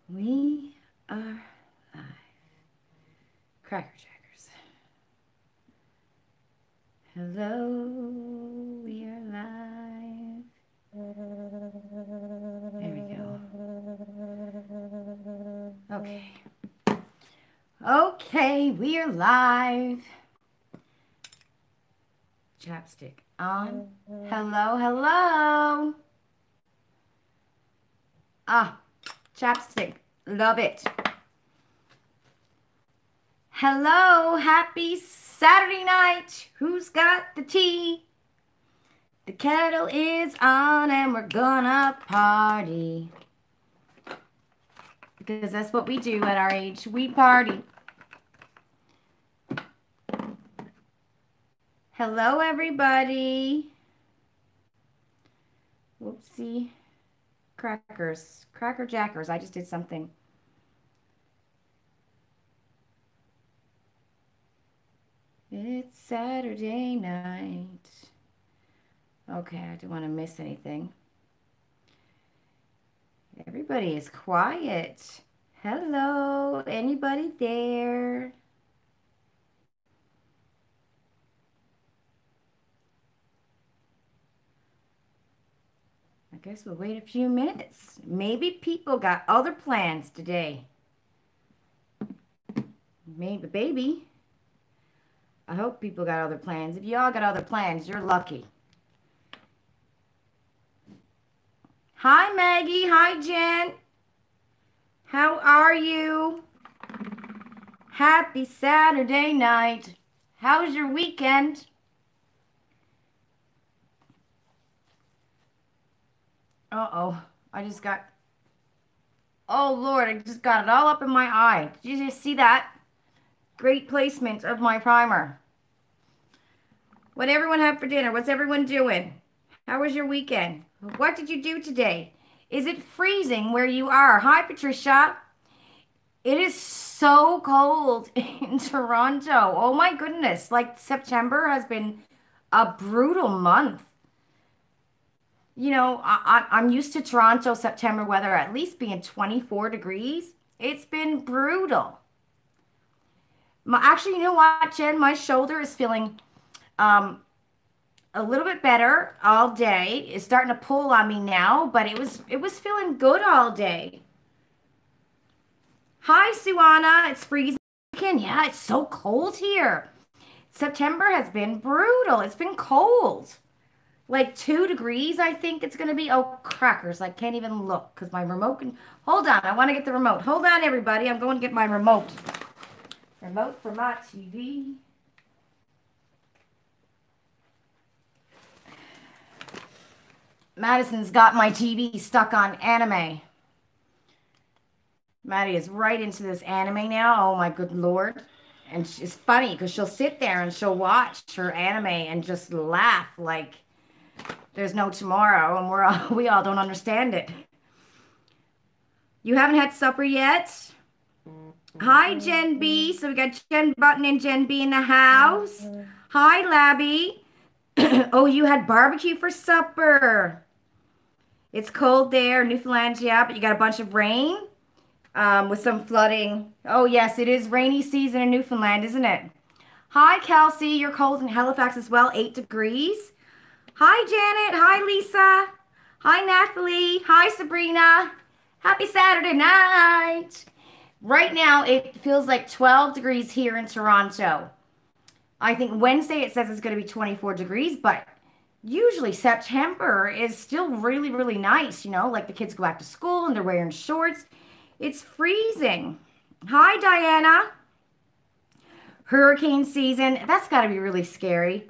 We are live. Cracker Jackers. Hello, we are live. There we go. Okay. Okay, we are live. Chapstick on. Hello, hello. Ah, chapstick. Love it. Hello, happy Saturday night. Who's got the tea? The kettle is on and we're gonna party. Because that's what we do at our age. We party. Hello, everybody. Whoopsie. Crackers. Cracker Jackers. I just did something. It's Saturday night. Okay, I don't want to miss anything. Everybody is quiet. Hello, anybody there? I guess we'll wait a few minutes. Maybe people got other plans today. Maybe, baby. I hope people got other plans. If y'all got other plans, you're lucky. Hi, Maggie. Hi, Jen. How are you? Happy Saturday night. How's your weekend? Uh-oh. I just got... Oh, Lord. I just got it all up in my eye. Did you just see that? Great placement of my primer. What everyone have for dinner? What's everyone doing? How was your weekend? What did you do today? Is it freezing where you are? Hi, Patricia. It is so cold in Toronto. Oh my goodness. Like September has been a brutal month. You know, I'm used to Toronto September weather at least being 24 degrees. It's been brutal. Actually, you know what, Jen? My shoulder is feeling um, a little bit better all day. It's starting to pull on me now, but it was feeling good all day. Hi, Suana. It's freezing. Yeah, it's so cold here. September has been brutal. It's been cold. Like 2 degrees, I think it's going to be. Oh, crackers. I can't even look because my remote can... Hold on. I want to get the remote. Hold on, everybody. I'm going to get my remote. Remote for my TV. Madison's got my TV stuck on anime. Maddie is right into this anime now. Oh my good Lord. And it's funny because she'll sit there and she'll watch her anime and just laugh like there's no tomorrow, and we all don't understand it. You haven't had supper yet? Hi, Jen B. So we got Jen Button and Jen B in the house. Hi, Labby. Oh, you had barbecue for supper. It's cold there, Newfoundland, yeah, but you got a bunch of rain with some flooding. Oh, yes, it is rainy season in Newfoundland, isn't it? Hi, Kelsey. You're cold in Halifax as well, 8 degrees. Hi, Janet. Hi, Lisa. Hi, Nathalie. Hi, Sabrina. Happy Saturday night. Right now, it feels like 12 degrees here in Toronto. I think Wednesday it says it's going to be 24 degrees, but usually September is still really, really nice. You know, like the kids go back to school and they're wearing shorts. It's freezing. Hi, Diana. Hurricane season. That's got to be really scary.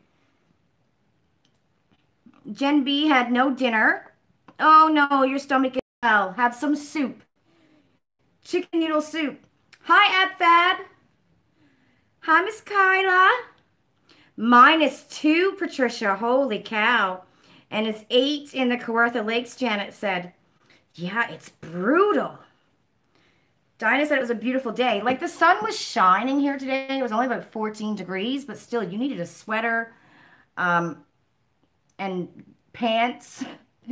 Jen B had no dinner. Oh no, your stomach is well. Have some soup. Chicken noodle soup. Hi, AbFab. Hi, Miss Kyla. -2, Patricia. Holy cow. And it's 8 in the Kawartha Lakes, Janet said. Yeah, it's brutal. Dinah said it was a beautiful day. Like the sun was shining here today. It was only about 14 degrees, but still you needed a sweater and pants,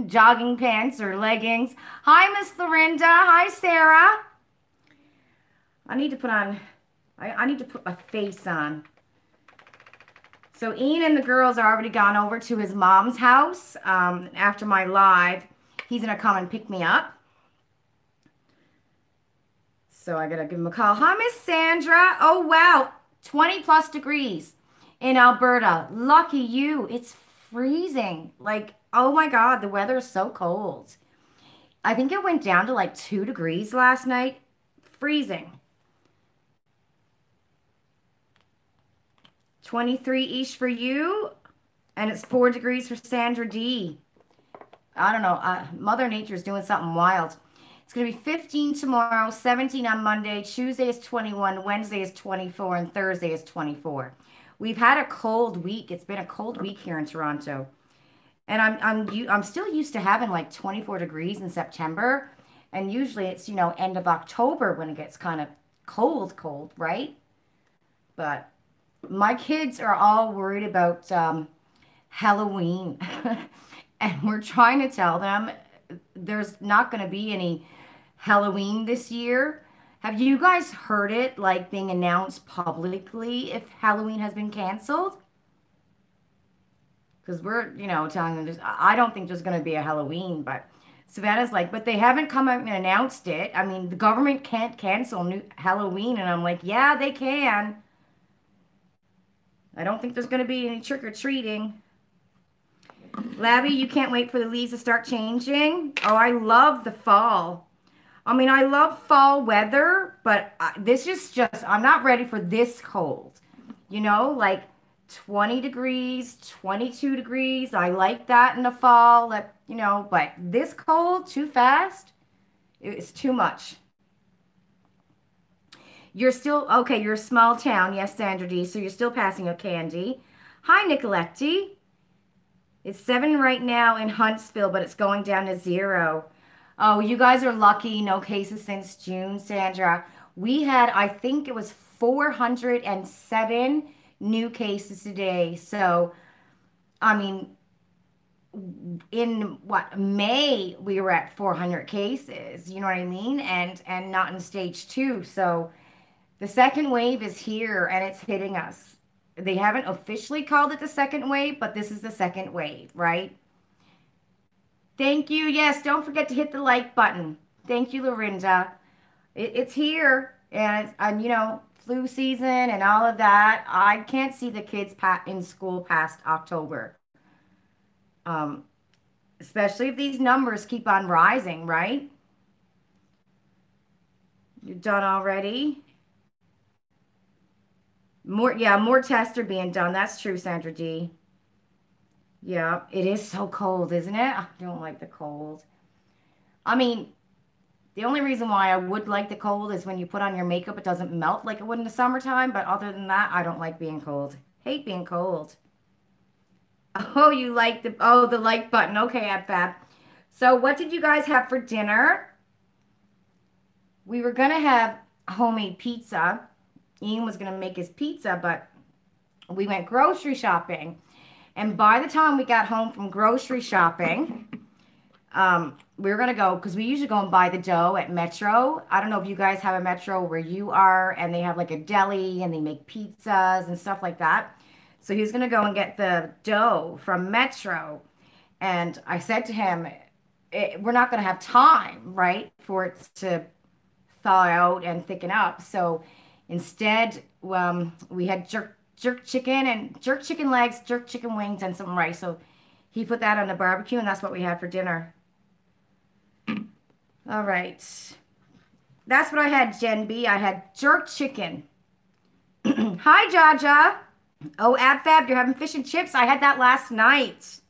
jogging pants or leggings. Hi, Miss Lorinda. Hi, Sarah. I need to put on, I need to put my face on. So Ian and the girls are already gone over to his mom's house after my live. He's going to come and pick me up. So I got to give him a call. Hi, Miss Sandra. Oh, wow. 20 plus degrees in Alberta. Lucky you. It's freezing. Like, oh my God, the weather is so cold. I think it went down to like 2 degrees last night. Freezing. 23-ish for you. And it's 4 degrees for Sandra D. I don't know. Mother Nature's doing something wild. It's going to be 15 tomorrow, 17 on Monday. Tuesday is 21. Wednesday is 24. And Thursday is 24. We've had a cold week. It's been a cold week here in Toronto. And I'm still used to having like 24 degrees in September. And usually it's, end of October when it gets kind of cold, right? But my kids are all worried about Halloween. And we're trying to tell them there's not going to be any Halloween this year. Have you guys heard it like being announced publicly if Halloween has been canceled? Because we're, telling them I don't think there's going to be a Halloween, but Savannah's like, but they haven't come out and announced it. I mean, the government can't cancel new Halloween. And I'm like, yeah, they can. I don't think there's going to be any trick-or-treating. Labby, you can't wait for the leaves to start changing. Oh, I love the fall. I mean, I love fall weather, but this is just, I'm not ready for this cold. Like 20 degrees, 22 degrees. I like that in the fall, but this cold, too fast, it's too much. You're still, okay, you're a small town. Yes, Sandra D. So you're still passing a candy. Hi, Nicoletti. It's 7 right now in Huntsville, but it's going down to 0. Oh, you guys are lucky. No cases since June, Sandra. We had, I think it was 407 new cases today. So, I mean, in May, we were at 400 cases. You know what I mean? And not in stage 2. So the second wave is here and it's hitting us. They haven't officially called it the second wave, but this is the second wave, right? Thank you. Yes, don't forget to hit the like button. Thank you, Lorinda. It's here, and flu season and all of that. I can't see the kids in school past October. Especially if these numbers keep on rising, right? You're done already? More tests are being done. That's true, Sandra D. Yeah, it is so cold, isn't it? I don't like the cold. I mean, the only reason why I would like the cold is when you put on your makeup, it doesn't melt like it would in the summertime. But other than that, I don't like being cold. Hate being cold. Oh, you like the like button. Okay, Fab. So what did you guys have for dinner? We were going to have homemade pizza. Ian was going to make his pizza, but we went grocery shopping. And by the time we got home from grocery shopping, we were going to go, because we usually go and buy the dough at Metro. I don't know if you guys have a Metro where you are, and they have like a deli, and they make pizzas and stuff like that. So he was going to go and get the dough from Metro. And I said to him, we're not going to have time, right, for it to thaw out and thicken up. So instead, we had jerk chicken legs, jerk chicken wings, and some rice. So he put that on the barbecue, and that's what we had for dinner. All right. That's what I had, Jen B. I had jerk chicken. Hi, Jaja. Oh, Fab, you're having fish and chips. I had that last night.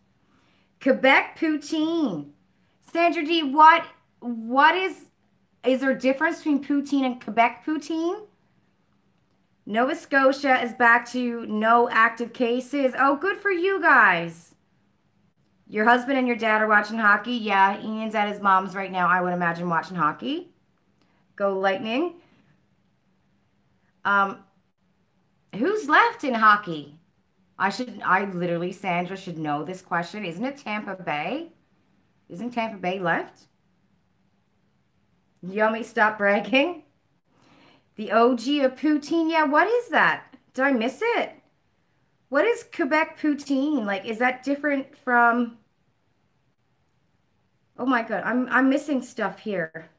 Quebec poutine. Sandra D, what is there a difference between poutine and Quebec poutine? Nova Scotia is back to no active cases. Oh, good for you guys. Your husband and your dad are watching hockey? Yeah, Ian's at his mom's right now, I would imagine, watching hockey. Go Lightning. Who's left in hockey? I literally, Sandra, should know this question. Isn't it Tampa Bay? Isn't Tampa Bay left? Yummy, stop bragging. The OG of poutine. Yeah, what is that? Did I miss it? What is Quebec poutine? Like, is that different from? Oh my God, I'm missing stuff here.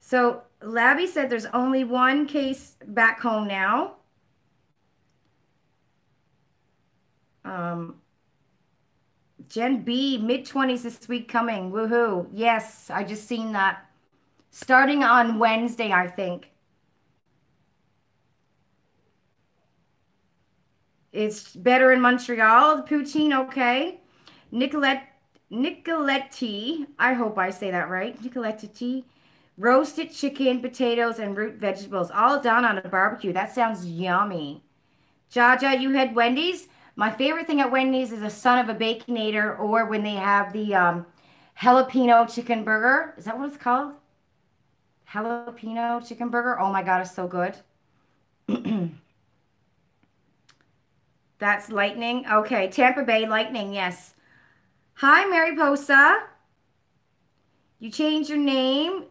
So Labby said there's only one case back home now. Um, Gen B, mid-20s this week coming. Woohoo. Yes, I just seen that. Starting on Wednesday, I think. It's better in Montreal. The poutine, okay. Nicolette, Nicoletti, I hope I say that right. Nicoletti, roasted chicken, potatoes, and root vegetables, all done on a barbecue. That sounds yummy. Jaja, you had Wendy's? My favorite thing at Wendy's is a son of a baconator, or when they have the jalapeno chicken burger. Is that what it's called? Jalapeno chicken burger. Oh my God, it's so good. That's Lightning. Okay, Tampa Bay Lightning, yes. Hi, Mariposa. You changed your name.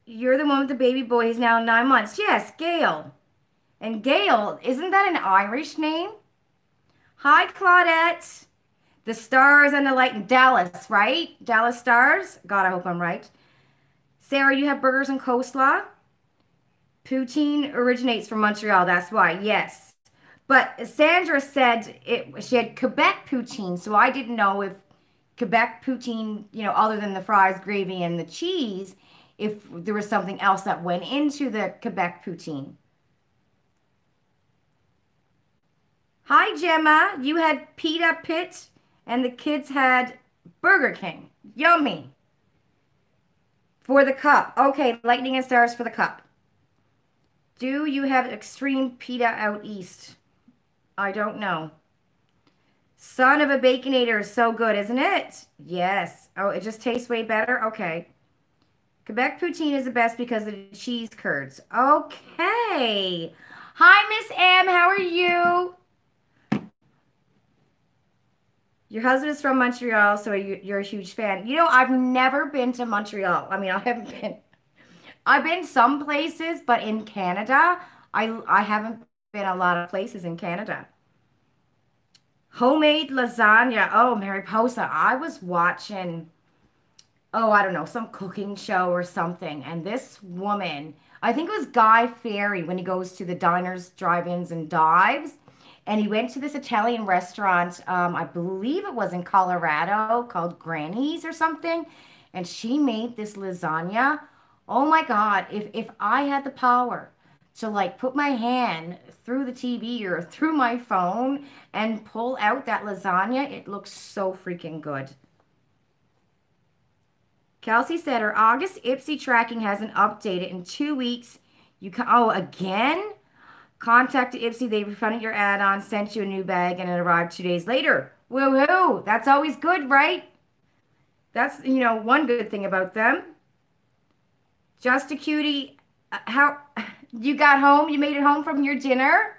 You're the one with the baby boy. He's now 9 months. Yes, Gail. And Gail, isn't that an Irish name? Hi, Claudette. The Stars and the Light Dallas, right? Dallas Stars. God, I hope I'm right. Sarah, you have burgers and coleslaw. Poutine originates from Montreal. That's why. Yes. But Sandra said she had Quebec poutine, so I didn't know if Quebec poutine, other than the fries, gravy, and the cheese, if there was something else that went into the Quebec poutine. Hi, Gemma. You had Pita Pit, and the kids had Burger King. Yummy. For the cup. Okay, lightning and stars for the cup. Do you have extreme pita out east? I don't know. Son of a Baconator is so good, isn't it? Yes. Oh, it just tastes way better? Okay. Quebec poutine is the best because of the cheese curds. Okay. Hi, Miss M. How are you? Your husband is from Montreal, so you're a huge fan. I've never been to Montreal. I mean, I haven't been. I've been some places, but in Canada, I haven't been a lot of places in Canada. Homemade lasagna. Oh, Mariposa. I was watching, oh, I don't know, some cooking show or something. And this woman, I think it was Guy Fieri when he goes to the diners, drive-ins, and dives. And he went to this Italian restaurant, I believe it was in Colorado, called Granny's or something. And she made this lasagna. Oh my God, if I had the power to like put my hand through the TV or through my phone and pull out that lasagna, it looks so freaking good. Kelsey said her August Ipsy tracking hasn't updated in 2 weeks. You can, oh, again? Contacted Ipsy, they refunded your add-on, sent you a new bag, and it arrived 2 days later. Woohoo! That's always good, right? That's, one good thing about them. Just a cutie. How you got home? You made it home from your dinner?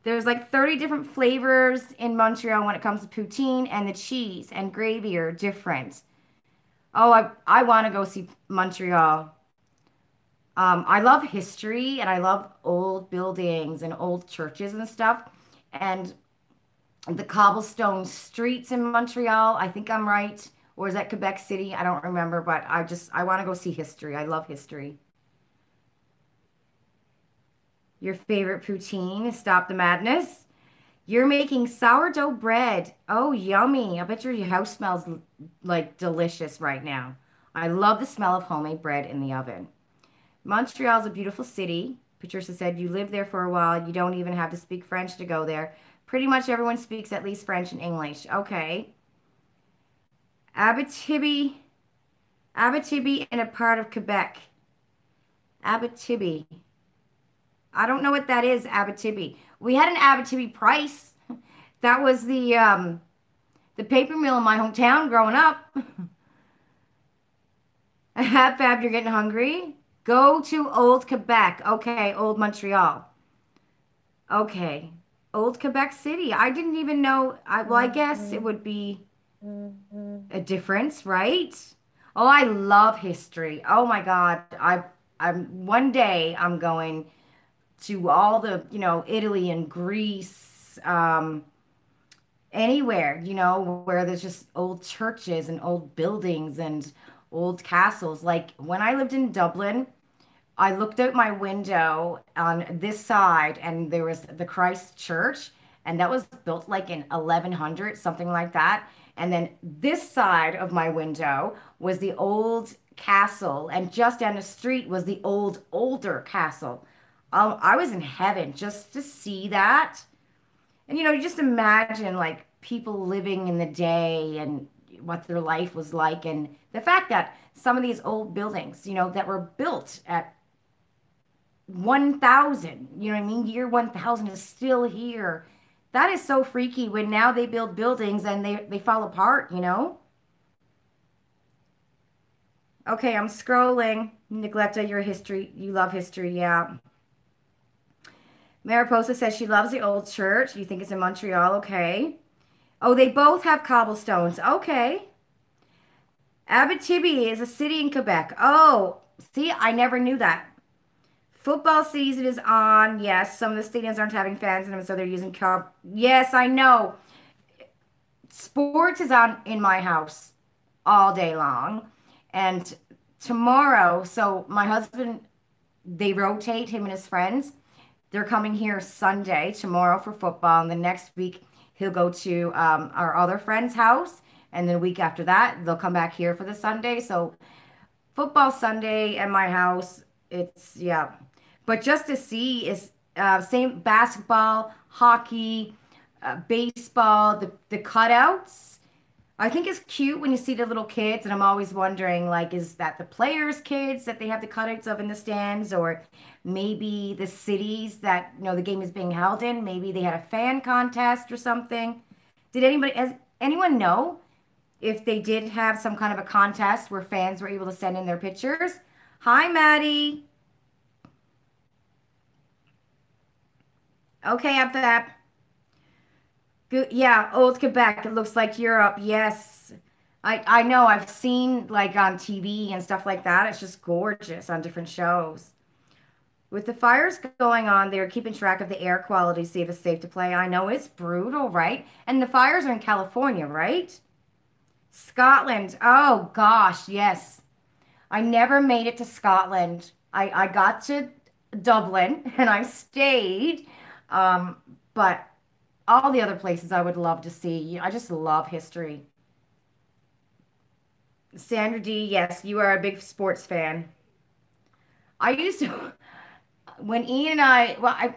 There's like 30 different flavors in Montreal when it comes to poutine, and the cheese and gravy are different. Oh, I want to go see Montreal. I love history and I love old buildings and old churches and stuff. And the cobblestone streets in Montreal, I think I'm right. Or is that Quebec City? I don't remember, but I want to go see history. I love history. Your favorite poutine? Stop the madness. You're making sourdough bread. Oh, yummy. I bet your house smells like delicious right now. I love the smell of homemade bread in the oven. Montreal's a beautiful city. Patricia said you live there for a while. You don't even have to speak French to go there. Pretty much everyone speaks at least French and English. Okay. Abitibi. Abitibi in a part of Quebec. Abitibi. I don't know what that is, Abitibi. We had an Abitibi Price. That was the paper mill in my hometown growing up. Fab, you're getting hungry. Go to Old Quebec. Okay, Old Montreal. Okay. Old Quebec City. I didn't even know. Well, I guess it would be a difference, right? Oh, I love history. Oh my God. one day I'm going to all the, Italy and Greece, anywhere, where there's just old churches and old buildings and old castles. Like when I lived in Dublin, I looked out my window on this side and there was the Christ Church, and that was built like in 1100, something like that. And then this side of my window was the old castle, and just down the street was the older castle. I was in heaven just to see that. And you just imagine like people living in the day and what their life was like, and the fact that some of these old buildings, that were built at 1000, you know what I mean? Year 1000 is still here. That is so freaky when now they build buildings and they fall apart. Okay, I'm scrolling. Negletta, your history. You love history, yeah. Mariposa says she loves the old church. You think it's in Montreal, okay. Oh, they both have cobblestones. Okay. Abitibi is a city in Quebec. Oh, see, I never knew that. Football season is on. Yes, some of the stadiums aren't having fans in them, so they're using cup. Yes, I know. Sports is on in my house all day long. And tomorrow, so my husband, they rotate him and his friends. They're coming here Sunday, tomorrow for football, and the next week he'll go to our other friend's house, and then the week after that they'll come back here for the Sunday. So football Sunday at my house, it's yeah. But just to see is same basketball, hockey, baseball, the cutouts. I think it's cute when you see the little kids, and I'm always wondering, like, is that the players' kids that they have the cutouts of in the stands, or maybe the cities that the game is being held in? Maybe they had a fan contest or something. Has anyone know if they did have some kind of a contest where fans were able to send in their pictures? Hi, Maddie. Okay, up that. Good. Yeah, old Quebec. It looks like Europe. Yes. I know. I've seen like on TV and stuff like that. It's just gorgeous on different shows. With the fires going on, they're keeping track of the air quality, see if it's safe to play. I know it's brutal, right? And the fires are in California, right? Scotland. Oh gosh, yes. I never made it to Scotland. I got to Dublin and I stayed. But all the other places I would love to see. I just love history. Sandra D, yes, you are a big sports fan. I used to, when Ian and I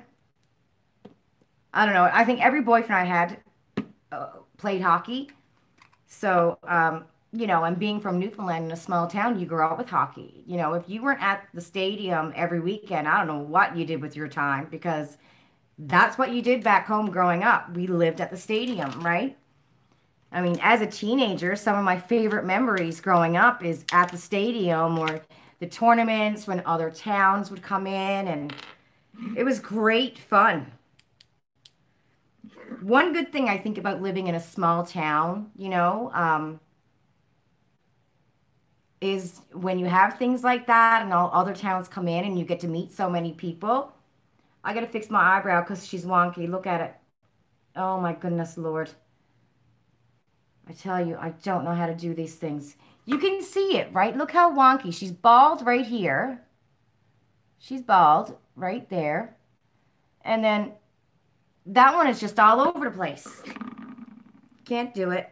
don't know. I think every boyfriend I had played hockey. So, and being from Newfoundland in a small town, you grow up with hockey. If you weren't at the stadium every weekend, I don't know what you did with your time, because that's what you did back home growing up. We lived at the stadium, right? I mean, as a teenager, some of my favorite memories growing up is at the stadium or the tournaments when other towns would come in, and it was great fun. One good thing I think about living in a small town, is when you have things like that and all other towns come in and you get to meet so many people. I gotta fix my eyebrow because she's wonky. Look at it. Oh my goodness, Lord. I tell you, I don't know how to do these things. You can see it, right? Look how wonky. She's bald right here. She's bald right there. And then that one is just all over the place. Can't do it.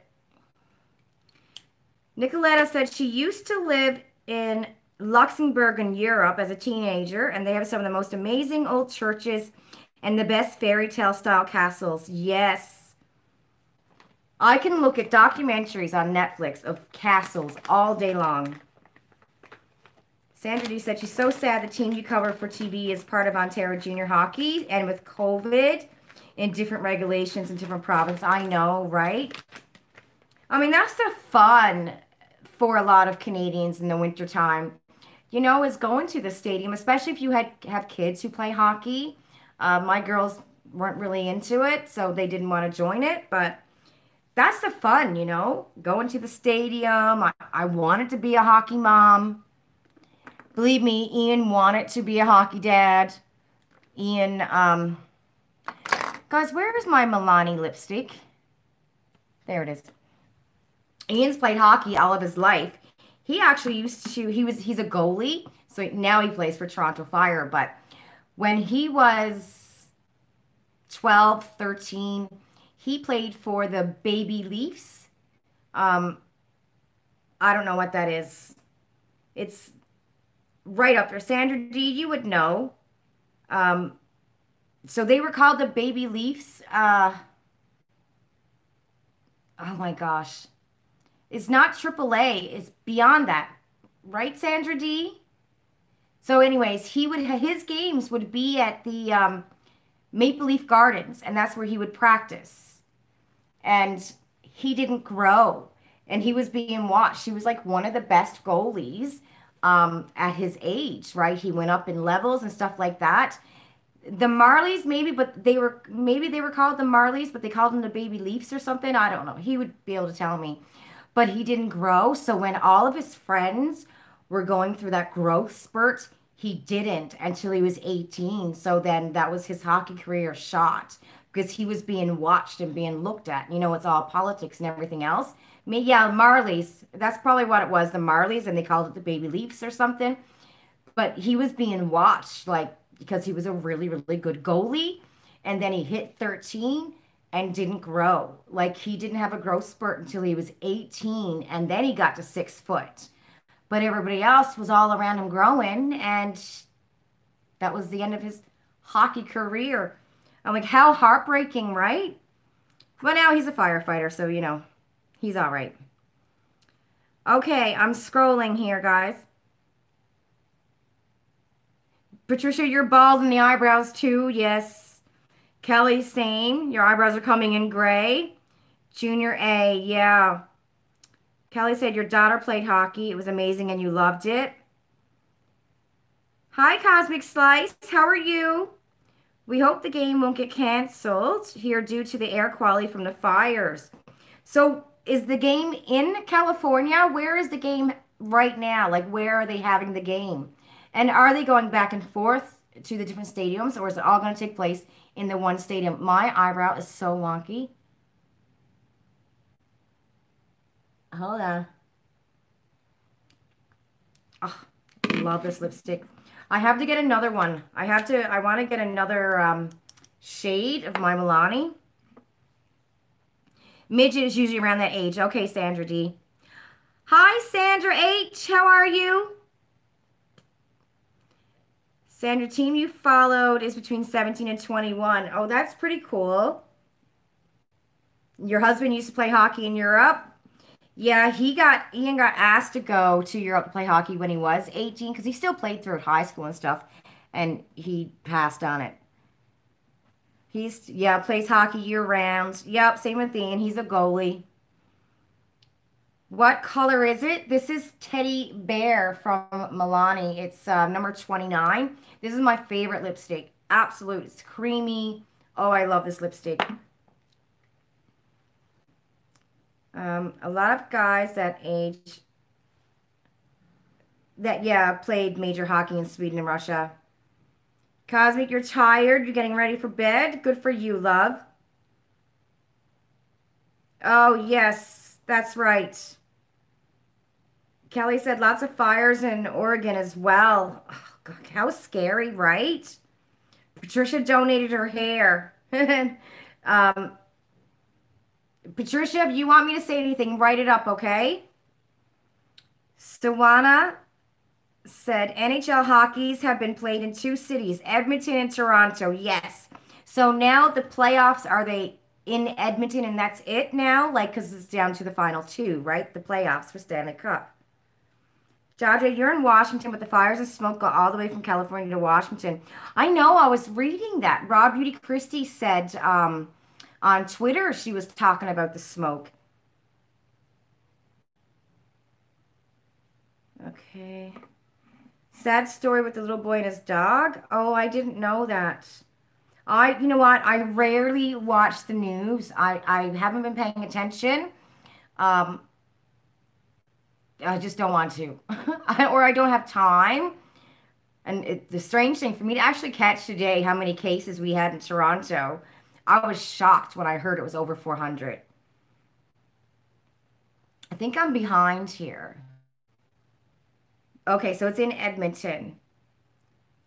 Nicoletta said she used to live in Luxembourg in Europe as a teenager, and they have some of the most amazing old churches and the best fairy tale style castles. Yes. I can look at documentaries on Netflix of castles all day long. Sandra D said she's so sad the team you cover for TV is part of Ontario Junior Hockey, and with COVID and different regulations in different provinces. I know, right? I mean, that's the fun for a lot of Canadians in the wintertime, is going to the stadium, especially if you have kids who play hockey. My girls weren't really into it, so they didn't want to join it, but that's the fun, going to the stadium. I wanted to be a hockey mom. Believe me, Ian wanted to be a hockey dad. Ian, guys, where is my Milani lipstick? There it is. Ian's played hockey all of his life. He actually used to, he's a goalie, so now he plays for Toronto Fire, but when he was 12, 13, he played for the Baby Leafs. Um, I don't know what that is. It's right up there. Sandra D, you would know. Um, so they were called the Baby Leafs. Oh my gosh. It's not AAA. It's beyond that. Right, Sandra D? So anyways, his games would be at the Maple Leaf Gardens, and that's where he would practice. And he didn't grow, and he was being watched. He was like one of the best goalies at his age, right? He went up in levels and stuff like that. The Marlies, maybe, but maybe they were called the Marlies, but they called them the Baby Leafs or something. I don't know. He would be able to tell me. But he didn't grow. So when all of his friends were going through that growth spurt, he didn't until he was 18. So then that was his hockey career shot because he was being watched and being looked at. You know, it's all politics and everything else. Me, yeah, Marlies. That's probably what it was, the Marlies, and they called it the Baby Leafs or something. But he was being watched, like, because he was a really, really good goalie. And then he hit 13 and didn't grow. Like, he didn't have a growth spurt until he was 18. And then he got to 6 foot. But everybody else was all around him growing. And that was the end of his hockey career. I'm like, how heartbreaking, right? But now he's a firefighter, so, you know, he's all right. Okay, I'm scrolling here, guys. Patricia, you're bald in the eyebrows too. Yes. Kelly, same. Your eyebrows are coming in gray. Junior A, yeah. Kelly said your daughter played hockey. It was amazing and you loved it. Hi, Cosmic Slice. How are you? We hope the game won't get canceled here due to the air quality from the fires. So is the game in California? Where is the game right now? Like, where are they having the game? And are they going back and forth to the different stadiums, or is it all going to take place in the one stadium? My eyebrow is so wonky. Hold on. Oh, love this lipstick. I have to get another one. I want to get another shade of my Milani. Midget is usually around that age. Okay, Sandra D. Hi, Sandra H. How are you? Sandra, team you followed is between 17 and 21. Oh, that's pretty cool. Your husband used to play hockey in Europe? Yeah, Ian got asked to go to Europe to play hockey when he was 18 because he still played through high school and stuff, and he passed on it. Yeah, plays hockey year round. Yep, same with Ian. He's a goalie. What color is it? This is Teddy Bear from Milani. It's number 29. This is my favorite lipstick. Absolute. It's creamy. Oh, I love this lipstick. A lot of guys that age that, yeah, played major hockey in Sweden and Russia. Cosmic, you're tired. You're getting ready for bed. Good for you, love. Oh, yes, that's right. Kelly said lots of fires in Oregon as well. Oh, God, how scary, right? Patricia donated her hair. um, Patricia, if you want me to say anything, write it up, okay? Stawana said NHL hockeys have been played in 2 cities, Edmonton and Toronto. Yes. So now the playoffs, are they in Edmonton and that's it now? Like, because it's down to the final 2, right? The playoffs for Stanley Cup. Jaja, you're in Washington, but the fires and smoke go all the way from California to Washington. I know, I was reading that. Raw Beauty Christie said on Twitter she was talking about the smoke. Okay. Sad story with the little boy and his dog. Oh, I didn't know that. You know what? I rarely watch the news. I haven't been paying attention. I just don't want to. Or I don't have time. And the strange thing for me to actually catch today how many cases we had in Toronto, I was shocked when I heard it was over 400. I think I'm behind here. Okay, so it's in Edmonton.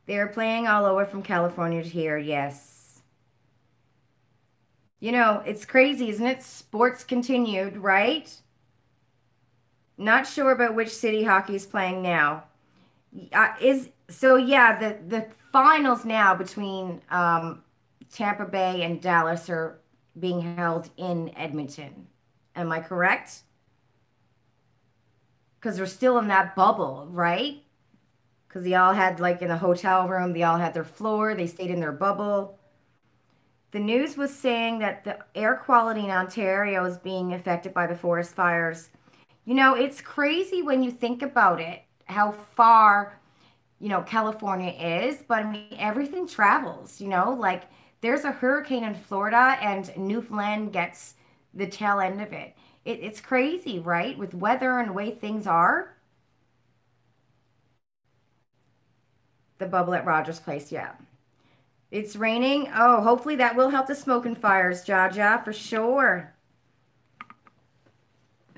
They're playing all over from California to here, yes. You know, it's crazy, isn't it? Sports continued, right? Not sure about which city hockey is playing now. Is so yeah, the finals now between Tampa Bay and Dallas are being held in Edmonton. Am I correct? Because they're still in that bubble, right? Because they all had like in the hotel room, they all had their floor, they stayed in their bubble. The news was saying that the air quality in Ontario is being affected by the forest fires. You know, it's crazy when you think about it, how far, California is, but I mean, everything travels, like there's a hurricane in Florida and Newfoundland gets the tail end of it. It's crazy, right? With weather and the way things are. The bubble at Rogers Place, yeah. It's raining. Oh, hopefully that will help the smoking fires, Jaja, for sure.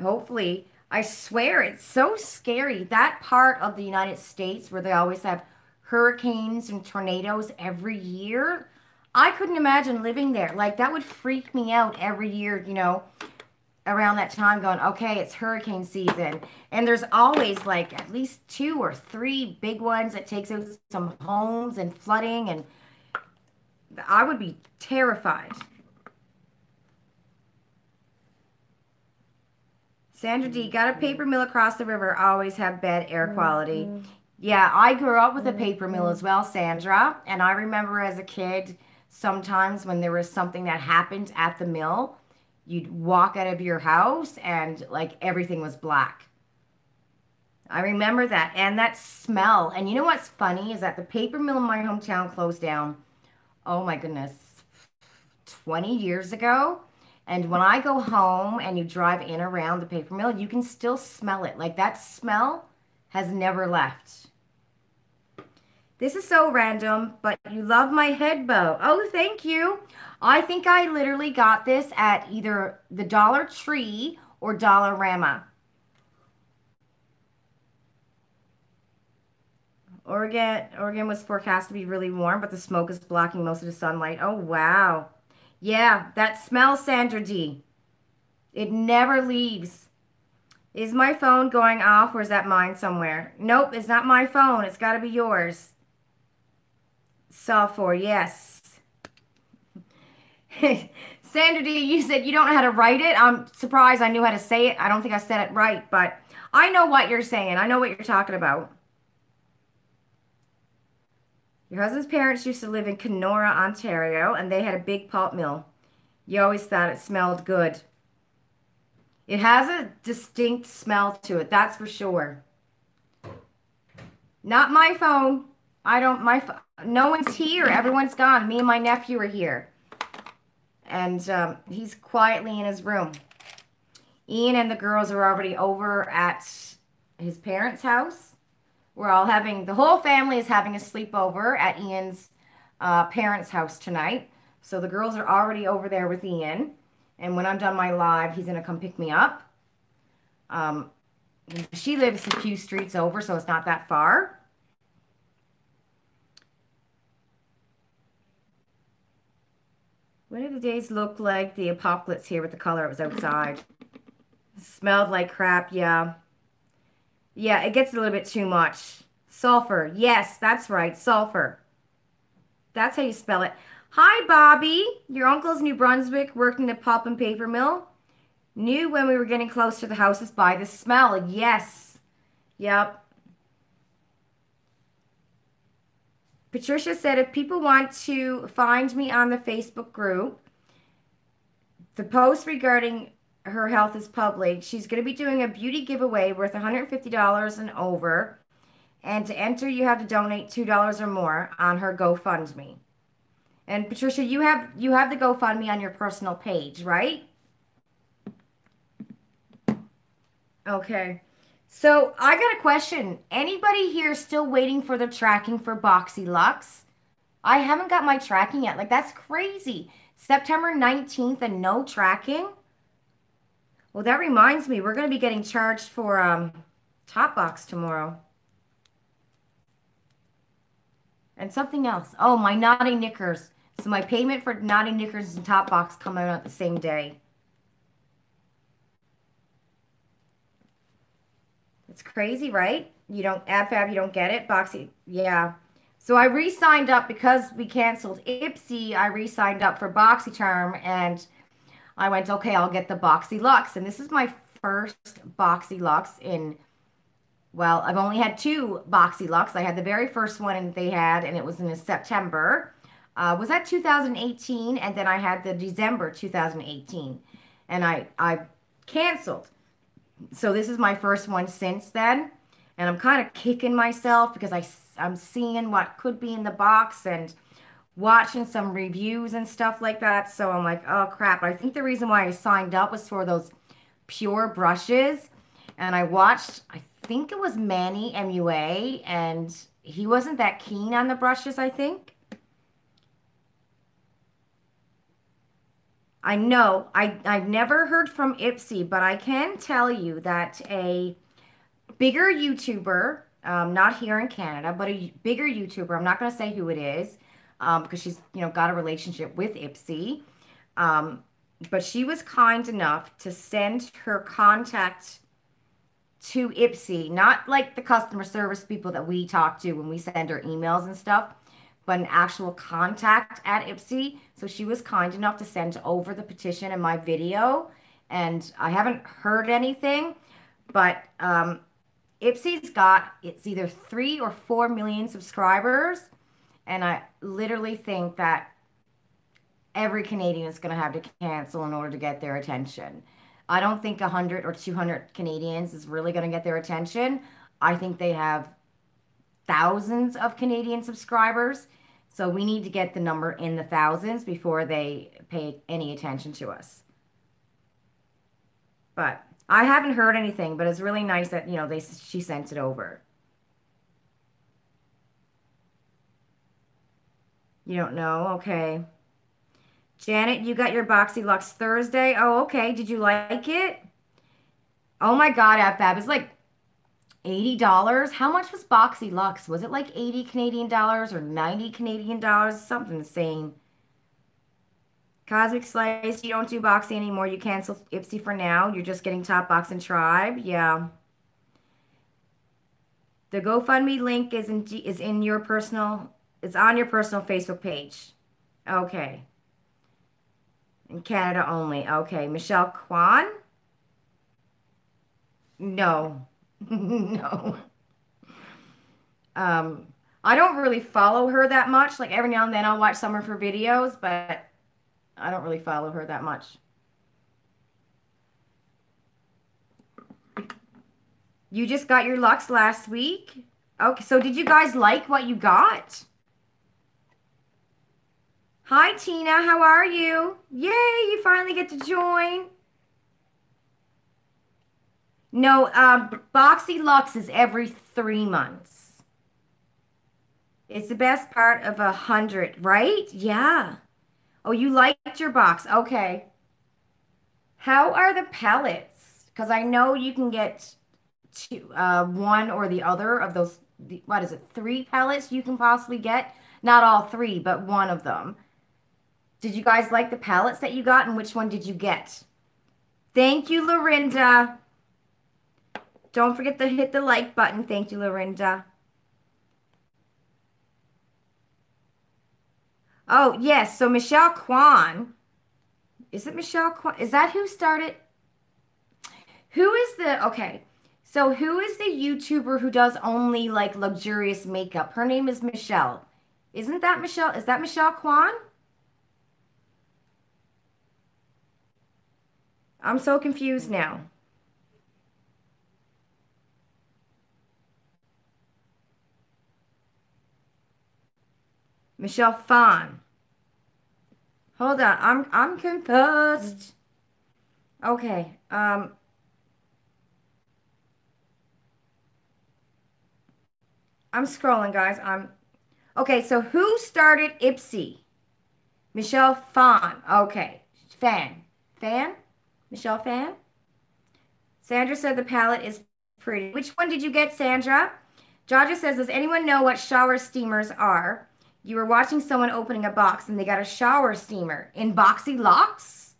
Hopefully. I swear, it's so scary. That part of the United States where they always have hurricanes and tornadoes every year. I couldn't imagine living there. Like, that would freak me out every year, around that time going, okay, it's hurricane season. And there's always like at least two or three big ones that takes out some homes and flooding. And I would be terrified. Sandra D, got a paper mill across the river, always have bad air quality. Yeah, I grew up with a paper mill as well, Sandra. And I remember as a kid, sometimes when there was something that happened at the mill, you'd walk out of your house and like everything was black. I remember that. And that smell. And you know what's funny is that the paper mill in my hometown closed down. Oh my goodness, 20 years ago. And when I go home and you drive in around the paper mill, you can still smell it. Like that smell has never left. This is so random, but you love my head bow. Oh, thank you. I think I literally got this at either the Dollar Tree or Dollarama. Oregon was forecast to be really warm, but the smoke is blocking most of the sunlight. Oh, wow. Yeah, that smell, Sandra D. It never leaves. Is my phone going off or is that mine somewhere? Nope, it's not my phone. It's got to be yours. Sulfur, yes. Sandra D, you said you don't know how to write it. I'm surprised I knew how to say it. I don't think I said it right, but I know what you're saying. I know what you're talking about. Your husband's parents used to live in Kenora, Ontario, and they had a big pulp mill. You always thought it smelled good. It has a distinct smell to it, that's for sure. Not my phone. No one's here. Everyone's gone. Me and my nephew are here. And he's quietly in his room. Ian and the girls are already over at his parents' house. The whole family is having a sleepover at Ian's parents' house tonight. So the girls are already over there with Ian. And when I'm done my live, he's going to come pick me up. She lives a few streets over, so it's not that far. What did the days look like? The apocalypse here with the color. It was outside. It smelled like crap, yeah. Yeah, it gets a little bit too much. Sulfur. Yes, that's right. Sulfur. That's how you spell it. Hi, Bobby. Your uncle's New Brunswick worked in a pulp and paper mill. Knew when we were getting close to the houses by the smell. Yes. Yep. Patricia said if people want to find me on the Facebook group, the post regarding her health is public. She's going to be doing a beauty giveaway worth $150 and over. And to enter, you have to donate $2 or more on her GoFundMe. And Patricia, you have the GoFundMe on your personal page, right? Okay. So I got a question. Anybody here still waiting for the tracking for Boxy Lux? I haven't got my tracking yet. Like that's crazy. September 19th and no tracking? Well, that reminds me, we're going to be getting charged for Topbox tomorrow. And something else. Oh, my Naughty Knickers. So my payment for Naughty Knickers and Topbox come out on the same day. It's crazy, right? You don't, AdFab, you don't get it. Boxy, yeah. So I re-signed up because we canceled Ipsy. I re-signed up for BoxyCharm and I went, okay, I'll get the Boxy Lux. And this is my first Boxy Lux in, well, I've only had two Boxy Lux. I had the very first one they had, and it was in September. Was that 2018? And then I had the December 2018. And I canceled. So this is my first one since then. And I'm kind of kicking myself because I'm seeing what could be in the box and watching some reviews and stuff like that. So I'm like, oh crap. I think the reason why I signed up was for those pure brushes. And I watched, I think it was Manny MUA, and he wasn't that keen on the brushes, I think. I know, I've never heard from Ipsy, but I can tell you that a bigger YouTuber, not here in Canada, but a bigger YouTuber, I'm not going to say who it is, because she's, got a relationship with Ipsy. Um, but she was kind enough to send her contact to Ipsy, not like the customer service people that we talk to when we send her emails and stuff, but an actual contact at Ipsy. So she was kind enough to send over the petition and my video, and I haven't heard anything, but Ipsy's got, it's either 3 or 4 million subscribers, and I literally think that every Canadian is going to have to cancel in order to get their attention. I don't think 100 or 200 Canadians is really going to get their attention. I think they have thousands of Canadian subscribers. So we need to get the number in the thousands before they pay any attention to us. But I haven't heard anything, but it's really nice that, she sent it over. You don't know? Okay. Janet, you got your Boxy Lux Thursday. Oh, okay. Did you like it? Oh my God, AppFab. It's like $80. How much was Boxy Lux? Was it like 80 Canadian dollars or 90 Canadian dollars? Something insane. Cosmic Slice, you don't do Boxy anymore. You cancel Ipsy for now. You're just getting Top Box and Tribe. Yeah. The GoFundMe link is in your personal, it's on your personal Facebook page. Okay. In Canada only. Okay. Michelle Kwan? No. No. I don't really follow her that much. Like every now and then I'll watch some of her videos, but I don't really follow her that much. You just got your Lux last week? Okay, so did you guys like what you got? Hi, Tina. How are you? Yay, you finally get to join. No, Boxy Lux is every 3 months. It's the best part of 100, right? Yeah. Oh, you liked your box. Okay. How are the pellets? Because I know you can get one or the other of those, what is it, 3 pellets you can possibly get? Not all 3, but one of them. Did you guys like the pellets that you got, and which one did you get? Thank you, Lorinda. Don't forget to hit the like button. Thank you, Lorinda. Oh, yes. So Michelle Kwan. Is it Michelle Kwan? Is that who started? Who is the, okay. So who is the YouTuber who does only like luxurious makeup? Her name is Michelle. Isn't that Michelle? Is that Michelle Kwan? I'm so confused now. Michelle Phan. Hold on. I'm confused. Okay. I'm scrolling, guys. I'm okay. So who started Ipsy? Michelle Phan. Okay. Fan. Fan? Michelle Fan? Sandra said the palette is pretty. Which one did you get, Sandra? Jaja says, does anyone know what shower steamers are? You were watching someone opening a box and they got a shower steamer in boxy locks?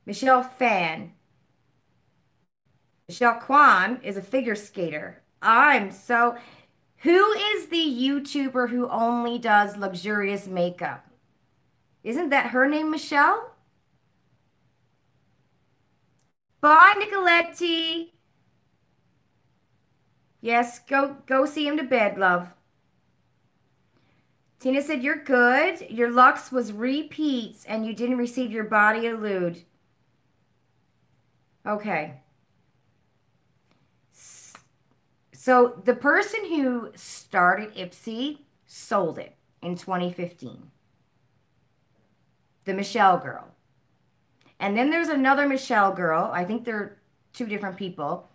Michelle Fan. Michelle Kwan is a figure skater. Who is the YouTuber who only does luxurious makeup? Isn't that her name, Michelle? Bye, Nicoletti. Yes, go see him to bed, love. Tina said, you're good. Your Lux was repeats and you didn't receive your body elude. Okay. So the person who started Ipsy sold it in 2015. The Michelle girl. And then there's another Michelle girl. I think they're two different people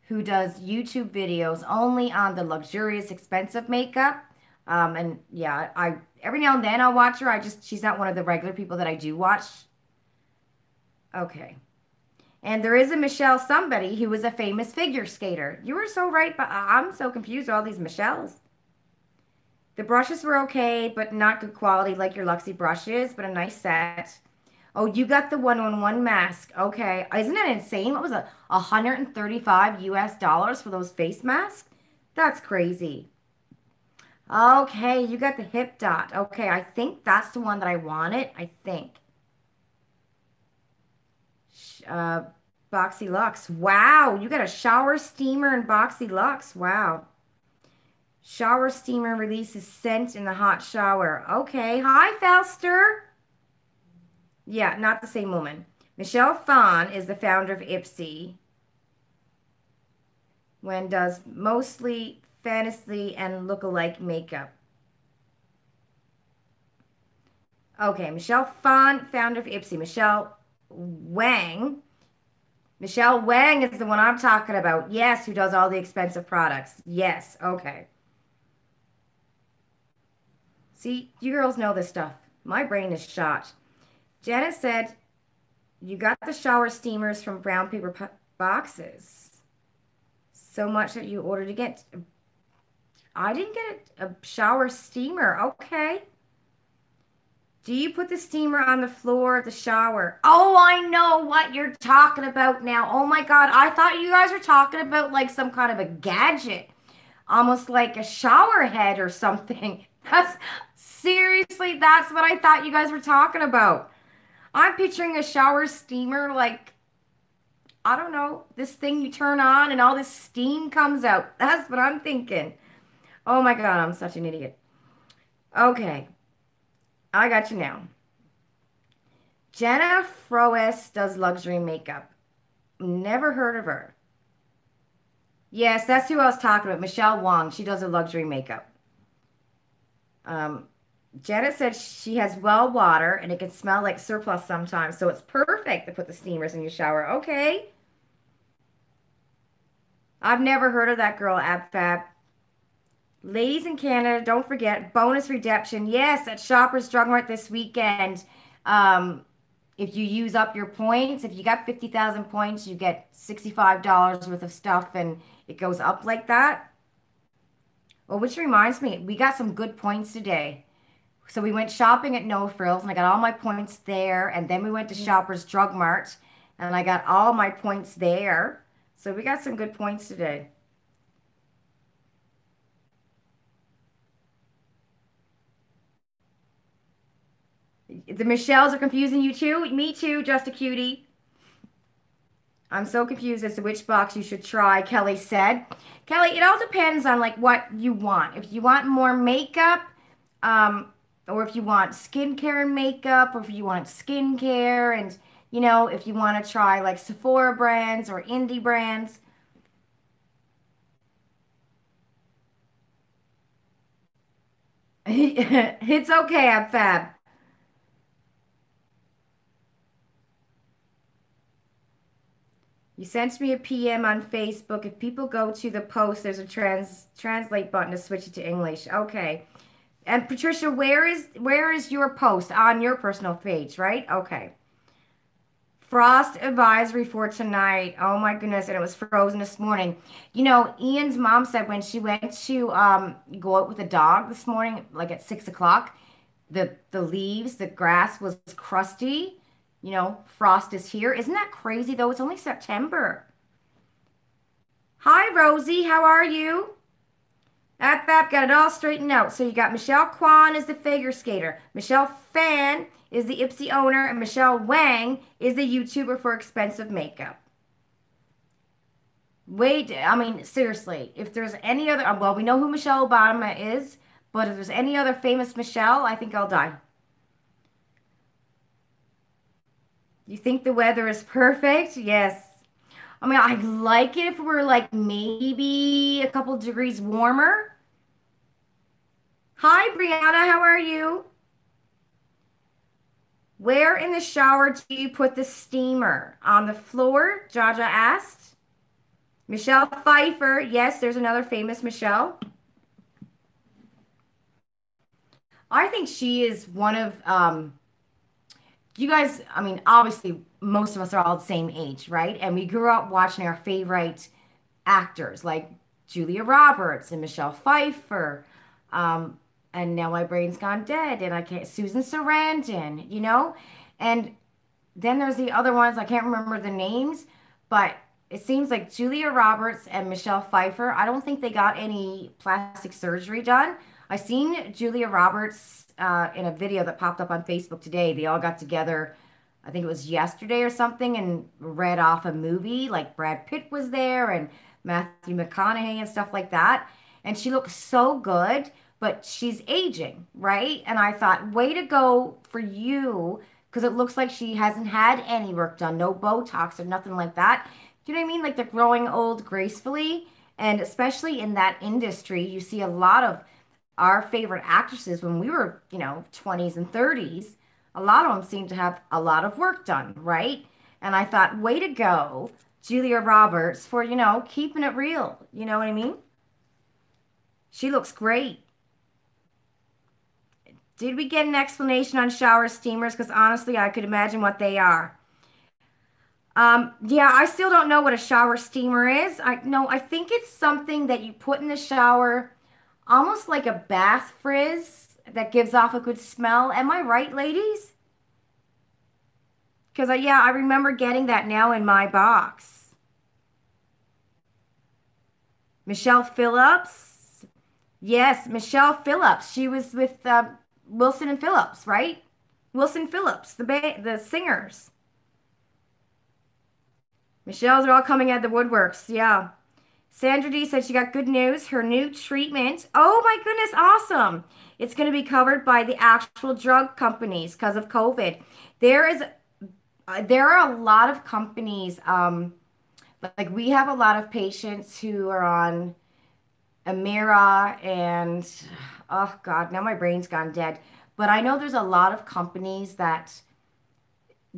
who does YouTube videos only on the luxurious, expensive makeup. And yeah, I every now and then I'll watch her. She's not one of the regular people that I do watch. Okay. And there is a Michelle somebody who was a famous figure skater. You were so right, but I'm so confused with all these Michelles. The brushes were okay, but not good quality like your Luxie brushes, but a nice set. Oh, you got the one-on-one mask. Okay. Isn't that insane? What was it? 135 US dollars for those face masks? That's crazy. Okay, you got the hip dot. Okay, I think that's the one that I wanted. I think. Uh, Boxy Lux. Wow, you got a shower steamer and Boxy Lux. Wow. Shower steamer releases scent in the hot shower. Okay. Hi, Felster. Yeah, not the same woman. Michelle Phan is the founder of Ipsy. When does mostly fantasy and look-alike makeup. Okay, Michelle Phan, founder of Ipsy. Michelle Wang. Michelle Wang is the one I'm talking about. Yes, who does all the expensive products. Yes, okay. See, you girls know this stuff. My brain is shot. Janet said, you got the shower steamers from brown paper boxes. So much that you ordered to get. I didn't get a shower steamer. Okay. Do you put the steamer on the floor of the shower? Oh, I know what you're talking about now. Oh my God. I thought you guys were talking about like some kind of a gadget, almost like a shower head or something. That's seriously, that's what I thought you guys were talking about. I'm picturing a shower steamer like, I don't know, this thing you turn on and all this steam comes out. That's what I'm thinking. Oh my God, I'm such an idiot. Okay, I got you now. Jenna Froes does luxury makeup. Never heard of her. Yes, that's who I was talking about. Michelle Wong. She does a luxury makeup. Um, Janet said she has well water and it can smell like surplus sometimes. So it's perfect to put the steamers in your shower. Okay. I've never heard of that girl, AbFab. Ladies in Canada, don't forget bonus redemption. Yes, at Shoppers Drug Mart this weekend. Um, if you use up your points, if you got 50,000 points, you get $65 worth of stuff and it goes up like that. Well, which reminds me, we got some good points today. So we went shopping at No Frills and I got all my points there. And then we went to Shoppers Drug Mart and I got all my points there. So we got some good points today. The Michelles are confusing you too? Me too, just a cutie. I'm so confused as to which box you should try, Kelly said. Kelly, it all depends on like what you want. If you want more makeup, or if you want skincare and makeup, or if you want skincare and, you know, if you want to try like Sephora brands or indie brands. It's okay, I'm fab. You sent me a PM on Facebook. If people go to the post, there's a translate button to switch it to English. Okay. And Patricia, where is your post on your personal page, right? Okay. Frost advisory for tonight. Oh my goodness, and it was frozen this morning. You know, Ian's mom said when she went to go out with the dog this morning, like at 6 o'clock, the leaves, the grass was crusty. You know, frost is here. Isn't that crazy though? It's only September. Hi Rosie, how are you? Bap got it all straightened out. So you got Michelle Kwan as the figure skater. Michelle Fan is the Ipsy owner, and Michelle Wang is the YouTuber for expensive makeup. Wait, I mean, seriously, if there's any other, well, we know who Michelle Obama is, but if there's any other famous Michelle, I think I'll die. You think the weather is perfect? Yes. I mean, I'd like it if it were like maybe a couple degrees warmer. Hi, Brianna, how are you? Where in the shower do you put the steamer? On the floor? Jaja asked. Michelle Pfeiffer. Yes, there's another famous Michelle. I think she is one of you guys, I mean, obviously most of us are all the same age, right? And we grew up watching our favorite actors like Julia Roberts and Michelle Pfeiffer. Um, and now my brain's gone dead and I can't Susan Sarandon, you know? And then there's the other ones, I can't remember the names, but it seems like Julia Roberts and Michelle Pfeiffer, I don't think they got any plastic surgery done. I seen Julia Roberts in a video that popped up on Facebook today. They all got together, I think it was yesterday or something, and read off a movie. Like Brad Pitt was there and Matthew McConaughey and stuff like that. And she looks so good, but she's aging, right? And I thought, way to go for you, because it looks like she hasn't had any work done, no Botox or nothing like that. Do you know what I mean? Like they're growing old gracefully. And especially in that industry, you see a lot of our favorite actresses when we were, 20s and 30s. A lot of them seem to have a lot of work done, right? And I thought, way to go, Julia Roberts, for, keeping it real. You know what I mean? She looks great. Did we get an explanation on shower steamers? Because honestly, I could imagine what they are. Yeah, I still don't know what a shower steamer is. I think it's something that you put in the shower, almost like a bath frizz that gives off a good smell. Am I right, ladies? Because yeah, I remember getting that now in my box. Michelle Phillips. Yes, Michelle Phillips. She was with Wilson and Phillips, right? Wilson Phillips, the singers. Michelle's are all coming out of the woodworks. Yeah. Sandra D said she got good news. Her new treatment. Oh my goodness, awesome. It's going to be covered by the actual drug companies because of COVID. There are a lot of companies, like we have a lot of patients who are on Amira and, oh God, now my brain's gone dead. But I know there's a lot of companies that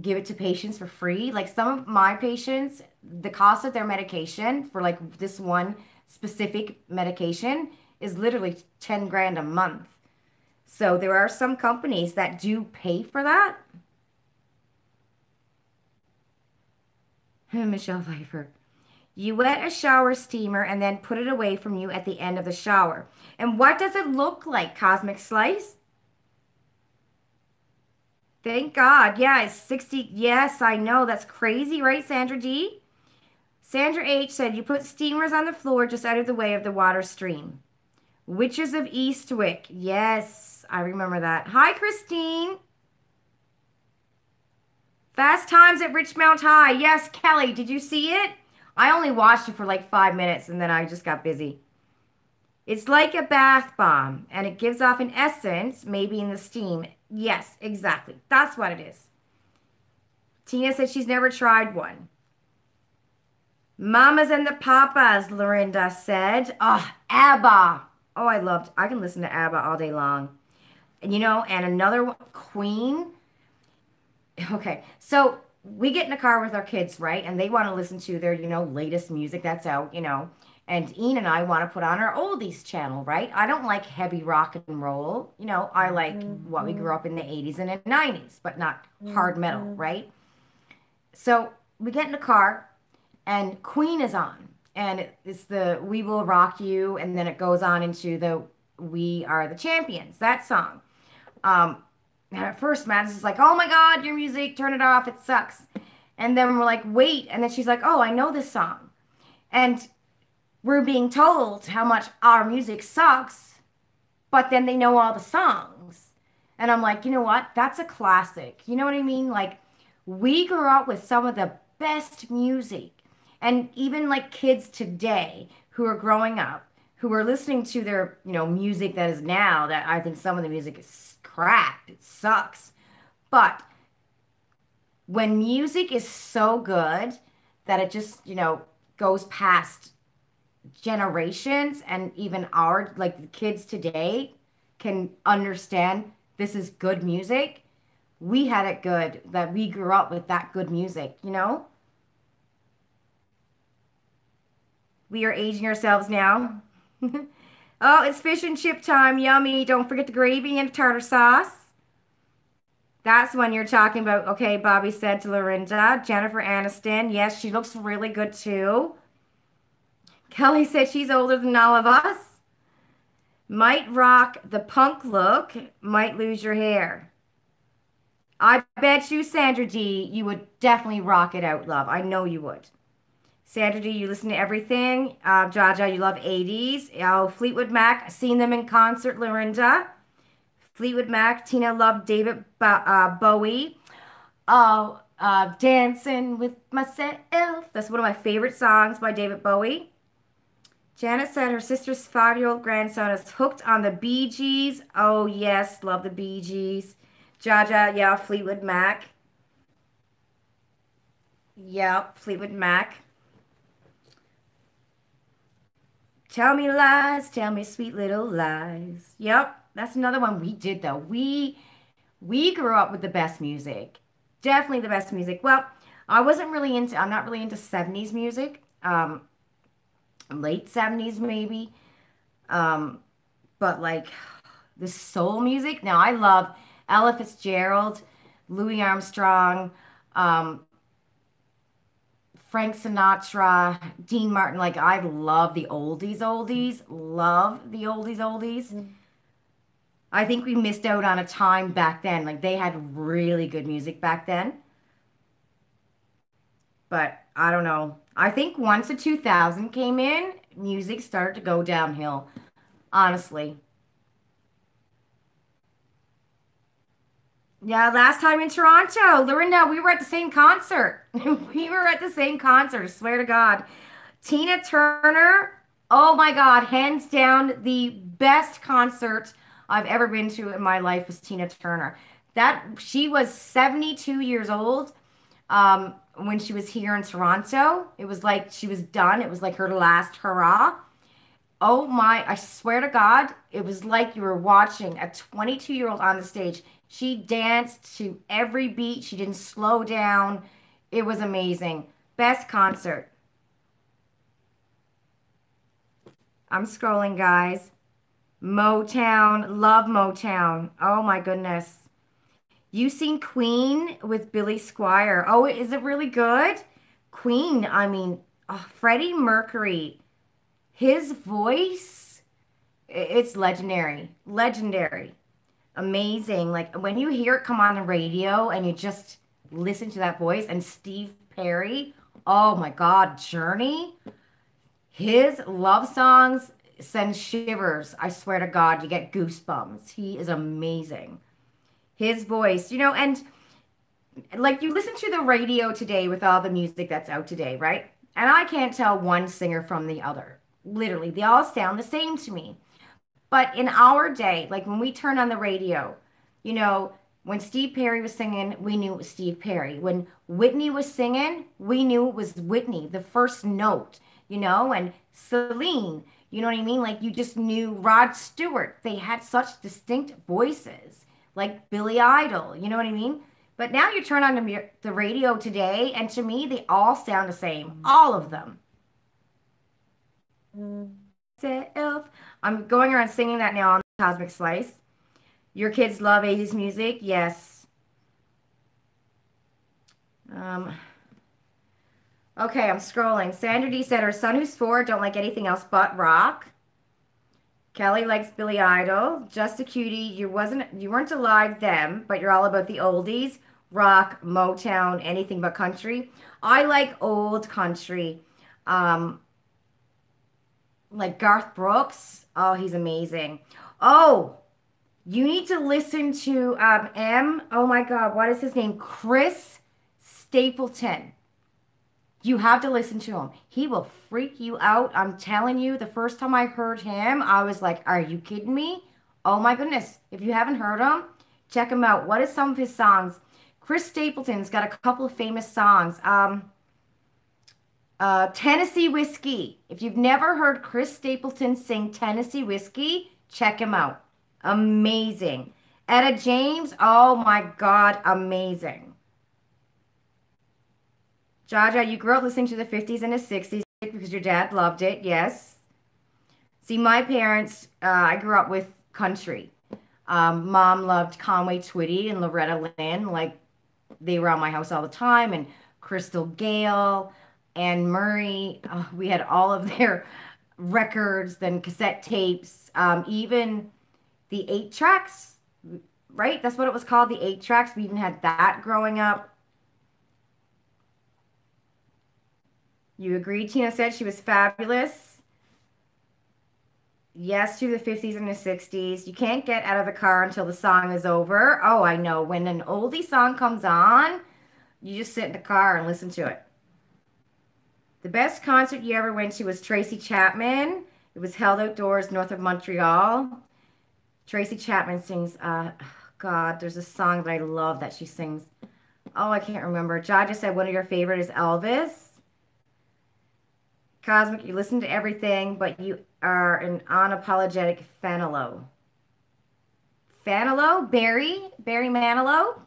give it to patients for free. Like some of my patients, the cost of their medication for like this one specific medication is literally 10 grand a month. So there are some companies that do pay for that. Michelle Pfeiffer. You wet a shower steamer and then put it away from you at the end of the shower. And what does it look like, Cosmic Slice? Thank God. Yeah, it's 60. Yes, I know. That's crazy, right, Sandra D? Sandra H said you put steamers on the floor just out of the way of the water stream. Witches of Eastwick. Yes, I remember that. Hi, Christine. Fast Times at Richmount High. Yes, Kelly, did you see it? I only watched it for like 5 minutes and then I just got busy. It's like a bath bomb and it gives off an essence, maybe in the steam. Yes, exactly. That's what it is. Tina said she's never tried one. Mamas and the Papas, Lorinda said. Oh, ABBA. Oh, I can listen to ABBA all day long. And and another one, Queen. Okay, so we get in a car with our kids, right? And they want to listen to their, latest music that's out, And Ian and I want to put on our oldies channel, right? I don't like heavy rock and roll. I like what we grew up in the 80s and the 90s, but not hard metal, right? So we get in the car and Queen is on. And it's the We Will Rock You, and then it goes on into the We Are the Champions, that song. Um, and at first, Madison's is like, oh my God, your music, turn it off, it sucks. And then we're like, wait. And then she's like, oh, I know this song. And we're being told how much our music sucks, but then they know all the songs. And I'm like, you know what? That's a classic. You know what I mean? Like, we grew up with some of the best music. And even like kids today who are growing up, who are listening to their, music that is now, that I think some of the music is crap. It sucks. But when music is so good that it just, goes past generations, and even our, like, the kids today can understand this is good music. We had it good, that we grew up with that good music. We are aging ourselves now. Oh, it's fish and chip time. Yummy. Don't forget the gravy and tartar sauce. That's when you're talking about. Okay, Bobby said to Lorinda. Jennifer Aniston. Yes, she looks really good too. Kelly said she's older than all of us. Might rock the punk look. Might lose your hair. I bet you, Sandra D, you would definitely rock it out, love. I know you would. Sandra D, you listen to everything. Jaja, you love 80s. Oh, Fleetwood Mac, seen them in concert, Lorinda. Fleetwood Mac, Tina loved David Bowie. Oh, Dancing with Myself. That's one of my favorite songs by David Bowie. Janet said her sister's 5-year-old grandson is hooked on the Bee Gees. Oh, yes, love the Bee Gees. Jaja, yeah, Fleetwood Mac. Yep, Fleetwood Mac. Tell me lies, tell me sweet little lies. Yep, that's another one we did though. We grew up with the best music. Definitely the best music. Well, I'm not really into 70s music. Late 70s maybe. But like the soul music. Now I love Ella Fitzgerald, Louis Armstrong, Frank Sinatra, Dean Martin. Like, I love the oldies. Love the oldies. I think we missed out on a time back then. Like, they had really good music back then. But I don't know. I think once the 2000 came in, music started to go downhill. Honestly. Yeah, last time in Toronto, Lorinda, we were at the same concert. We were at the same concert, I swear to God. Tina Turner, oh my God, hands down, the best concert I've ever been to in my life was Tina Turner. She was 72 years old when she was here in Toronto. It was like she was done. It was like her last hurrah. Oh my, I swear to God, it was like you were watching a 22-year-old on the stage. She danced to every beat. She didn't slow down. It was amazing. Best concert. I'm scrolling, guys. Motown. Love Motown. Oh my goodness. You seen Queen with Billy Squier? Oh, is it really good? Queen, I mean, oh, Freddie Mercury. His voice, it's legendary. Legendary. Amazing. Like when you hear it come on the radio and you just listen to that voice, and Steve Perry, oh my God, Journey, his love songs send shivers. I swear to God, you get goosebumps. He is amazing. His voice, and like you listen to the radio today with all the music that's out today, right? And I can't tell one singer from the other. Literally, they all sound the same to me. But in our day, like when we turn on the radio, when Steve Perry was singing, we knew it was Steve Perry. When Whitney was singing, we knew it was Whitney, the first note, and Celine, you know what I mean? Like you just knew Rod Stewart. They had such distinct voices, like Billy Idol, you know what I mean? But now you turn on the radio today, and to me, they all sound the same. All of them. Self. I'm going around singing that now on Cosmic Slice. Your kids love 80s music? Yes. Um, okay, I'm scrolling. Sandra D said her son who's 4 don't like anything else but rock. Kelly likes Billy Idol. Just a cutie. You weren't alive then, but you're all about the oldies. Rock, Motown, anything but country. I like old country. Um, like Garth Brooks. Oh, he's amazing. Oh, you need to listen to oh my God, what is his name? Chris Stapleton. You have to listen to him. He will freak you out. I'm telling you, the first time I heard him, I was like, are you kidding me? Oh my goodness. If you haven't heard him, check him out. What is some of his songs? Chris Stapleton's got a couple of famous songs. Tennessee Whiskey. If you've never heard Chris Stapleton sing Tennessee Whiskey, check him out. Amazing. Etta James, oh my God, amazing. Jaja, you grew up listening to the 50s and the 60s because your dad loved it, yes. See, my parents, I grew up with country. Mom loved Conway Twitty and Loretta Lynn, like they were on my house all the time, and Crystal Gale, Anne Murray. We had all of their records, then cassette tapes, even the 8 tracks, right? That's what it was called, the 8 tracks. We even had that growing up. You agreed, Tina said she was fabulous. Yes, to the 50s and the 60s. You can't get out of the car until the song is over. Oh, I know. When an oldie song comes on, you just sit in the car and listen to it. The best concert you ever went to was Tracy Chapman. It was held outdoors north of Montreal. Tracy Chapman sings, God, there's a song that I love that she sings. Oh, I can't remember. Jaja said one of your favorite is Elvis. Cosmic, you listen to everything, but you are an unapologetic Fanilow. Fanilow? Barry Manilow?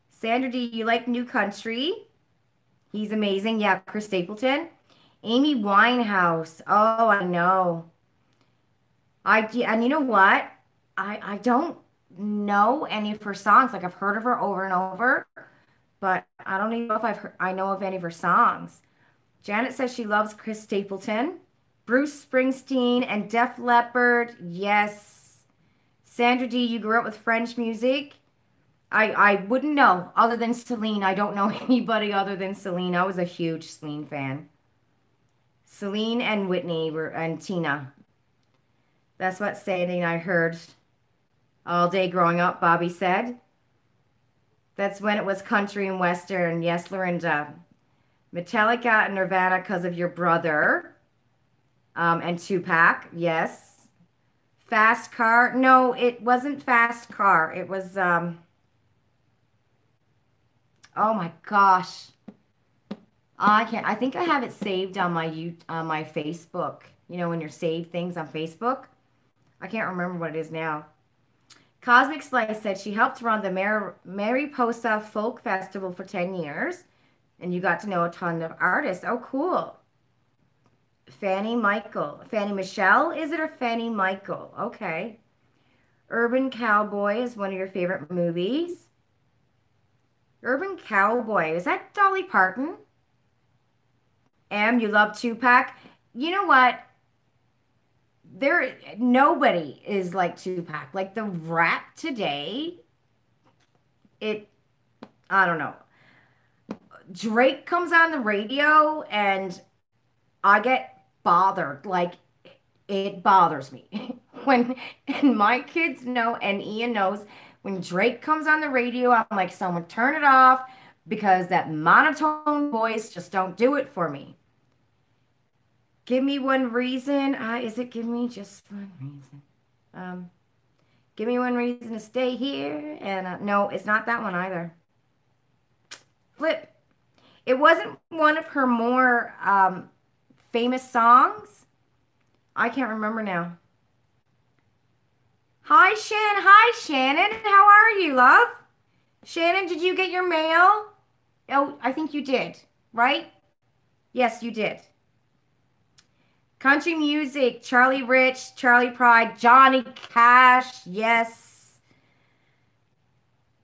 Sandra D, you like new country? He's amazing. Yeah, Chris Stapleton. Amy Winehouse. Oh, I know. And you know what? I don't know any of her songs. Like I've heard of her over and over, but I don't even know if I know of any of her songs. Janet says she loves Chris Stapleton. Bruce Springsteen and Def Leppard. Yes. Sandra D, you grew up with French music. I wouldn't know other than Celine. I don't know anybody other than Celine. I was a huge Celine fan. Celine and Whitney and Tina. That's what Sandy and I heard all day growing up, Bobby said. That's when it was country and western. Yes, Lorinda. Metallica and Nirvana because of your brother. And Tupac, yes. Fast Car. No, it wasn't Fast Car. It was, oh my gosh. I think I have it saved on my Facebook. You know, when you save things on Facebook. I can't remember what it is now. Cosmic Slice said she helped run the Mariposa Folk Festival for 10 years. And you got to know a ton of artists. Oh, cool. Fanny Michelle, is it, or Fanny Michael? Okay. Urban Cowboy is one of your favorite movies. Urban Cowboy, is that Dolly Parton? You love Tupac. You know what? Nobody is like Tupac. Like the rap today, I don't know. Drake comes on the radio and I get bothered. Like it bothers me and my kids know and Ian knows when Drake comes on the radio, I'm like, someone turn it off because that monotone voice just don't do it for me. Give me one reason. Give me just one reason? Give me one reason to stay here. And no, it's not that one either. Flip. It wasn't one of her more famous songs. I can't remember now. Hi, Shannon. How are you, love? Shannon, did you get your mail? Oh, I think you did, right? Yes, you did. Country music, Charlie Rich, Charlie Pride, Johnny Cash. Yes.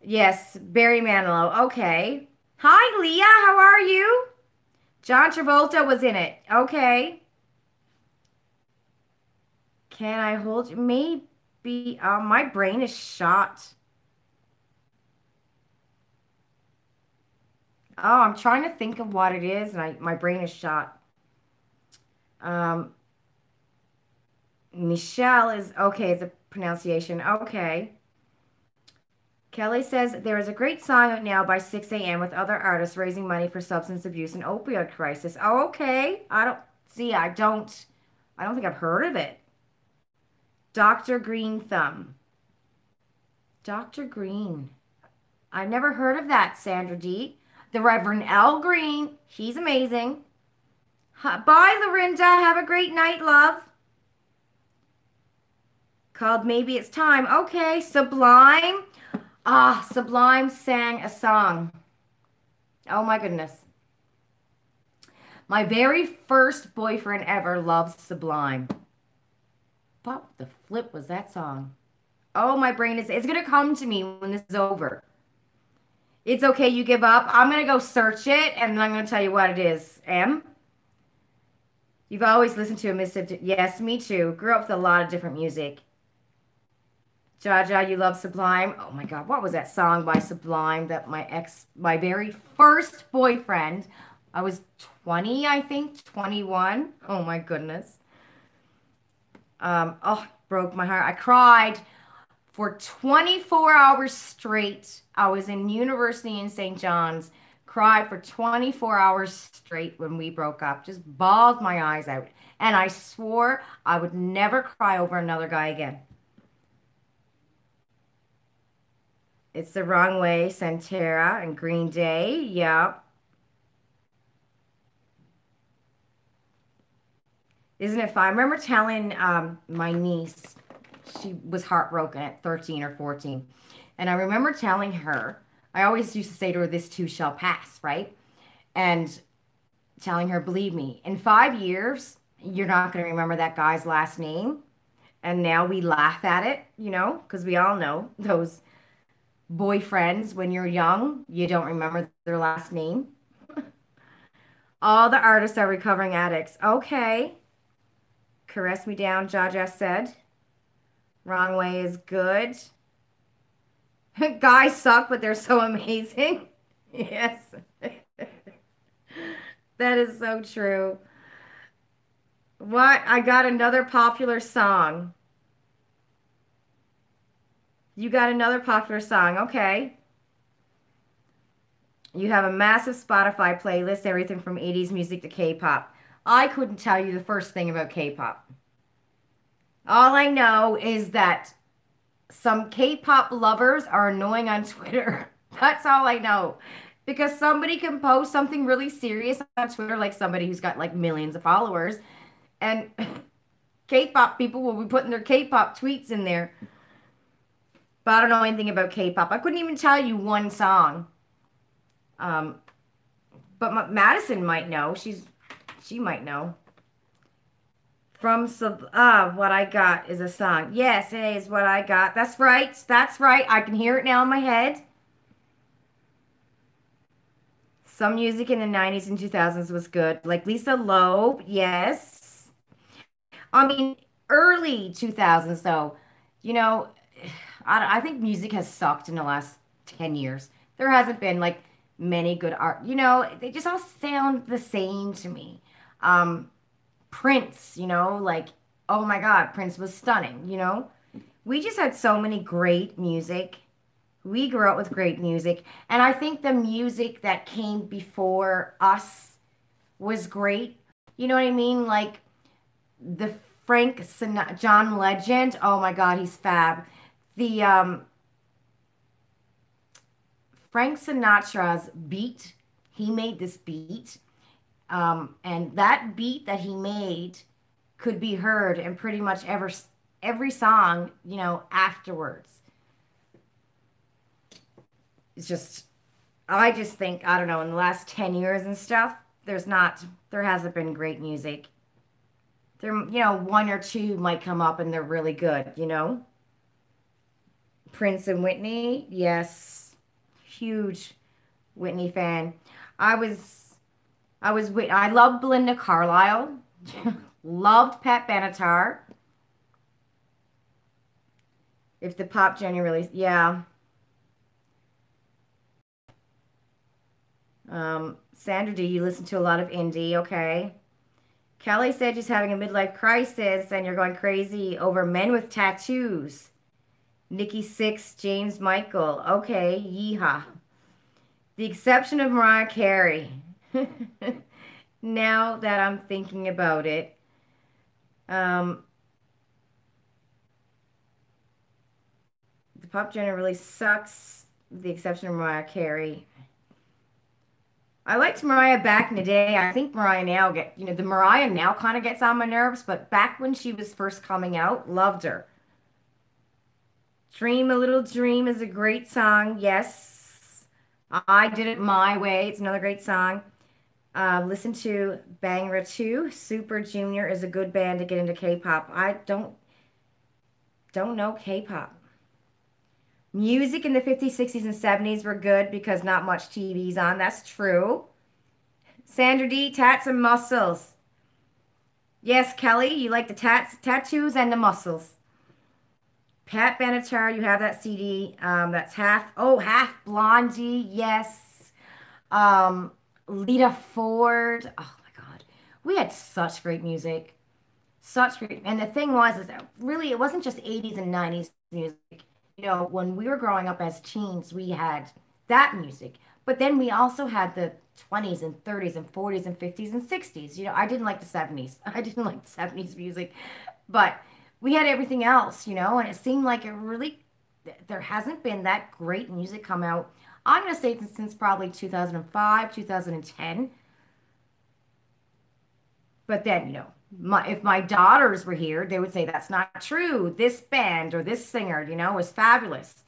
Yes, Barry Manilow. Okay. Hi, Leah. How are you? John Travolta was in it. Okay. Can I hold you? Maybe. My brain is shot. Oh, I'm trying to think of what it is, and my brain is shot. Um, Michelle is okay. It's a pronunciation. Okay. Kelly says there is a great song out now by 6 a.m. with other artists raising money for substance abuse and opioid crisis. Oh, okay. I don't think I've heard of it. Dr. Green Thumb. Dr. Green. I've never heard of that, Sandra D. The Reverend Al Green. He's amazing. Bye, Lorinda. Have a great night, love. Called Maybe It's Time. Okay, Sublime. Ah, Sublime sang a song. Oh my goodness. My very first boyfriend ever loved Sublime. What the flip was that song? Oh, my brain is, it's gonna come to me when this is over. It's okay, you give up. I'm gonna go search it and then I'm gonna tell you what it is. M? You've always listened to a Miss. Yes, me too. Grew up with a lot of different music. Jaja, you love Sublime. Oh my God, what was that song by Sublime that my very first boyfriend, I was 20, I think, 21. Oh my goodness. Oh, broke my heart. I cried for 24 hours straight. I was in university in St. John's, cried for 24 hours straight when we broke up, just bawled my eyes out. And I swore I would never cry over another guy again. It's the Wrong Way, Santera and Green Day. Yep. Isn't it fun? I remember telling my niece, she was heartbroken at 13 or 14. And I remember telling her, I always used to say to her, this too shall pass, right? And telling her, believe me, in 5 years, you're not going to remember that guy's last name. And now we laugh at it, because we all know those boyfriends when you're young, you don't remember their last name. All the artists are recovering addicts. Okay. Caress Me Down, Jaja said. Wrong Way is good. Guys suck, but they're so amazing. Yes. That is so true. What? I got another popular song. You got another popular song. Okay. You have a massive Spotify playlist, everything from 80s music to K-pop. I couldn't tell you the first thing about K-pop. All I know is that some K-pop lovers are annoying on Twitter. That's all I know. Because somebody can post something really serious on Twitter, like somebody who's got like millions of followers, and K-pop people will be putting their K-pop tweets in there. But I don't know anything about K-pop. I couldn't even tell you one song. Um, but Madison might know. She might know. What I got is a song. Yes, it is what I got. That's right. That's right. I can hear it now in my head. Some music in the 90s and 2000s was good. Like Lisa Loeb. Yes. I mean, early 2000s though. You know, I think music has sucked in the last 10 years. There hasn't been like many good art. They just all sound the same to me. Prince, like, oh my God, Prince was stunning. We just had so many great music. We grew up with great music. And I think the music that came before us was great. You know what I mean? Like the John Legend. Oh my God, he's fab. The Frank Sinatra's beat, he made this beat. And that beat that he made could be heard in pretty much every song, afterwards. It's just, I just think, I don't know, in the last 10 years and stuff, there hasn't been great music. There, one or two might come up and they're really good, you know? Prince and Whitney, yes, huge Whitney fan. I was, I loved Belinda Carlisle, loved Pat Benatar. If the pop Jenny really, yeah. Sandra D, you listen to a lot of indie, okay. Kelly said she's having a midlife crisis and you're going crazy over men with tattoos. Nikki Six, James Michael. Okay, yeehaw. The exception of Mariah Carey. Now that I'm thinking about it, um, the pop genre really sucks. The exception of Mariah Carey. I liked Mariah back in the day. I think Mariah now the Mariah now kind of gets on my nerves, but back when she was first coming out, loved her. Dream a Little Dream is a great song. Yes. I Did It My Way. It's another great song. Listen to Bangra 2. Super Junior is a good band to get into K-pop. I don't know K-pop. Music in the 50s, 60s, and 70s were good because not much TV's on. That's true. Sandra D, tats and muscles. Yes, Kelly, you like the tattoos and the muscles. Pat Benatar, you have that CD. That's half Blondie. Yes. Lita Ford. Oh my God. We had such great music. Such great. And the thing was, is that really, it wasn't just 80s and 90s music. When we were growing up as teens, we had that music. But then we also had the 20s and 30s and 40s and 50s and 60s. I didn't like the 70s. I didn't like the 70s music. But we had everything else, and it seemed like there hasn't been that great music come out. I'm going to say since probably 2005, 2010. But then, if my daughters were here, they would say that's not true. This band or this singer, is fabulous.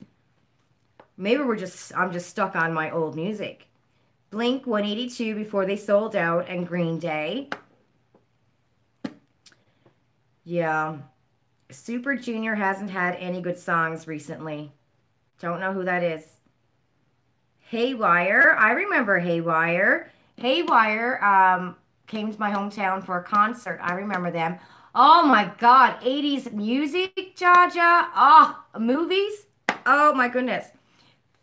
Maybe I'm just stuck on my old music. Blink 182 before they sold out and Green Day. Yeah. Super Junior hasn't had any good songs recently. Don't know who that is. Haywire. I remember Haywire. Haywire came to my hometown for a concert. I remember them. Oh my God. 80s music, Jaja. Oh, movies. Oh my goodness.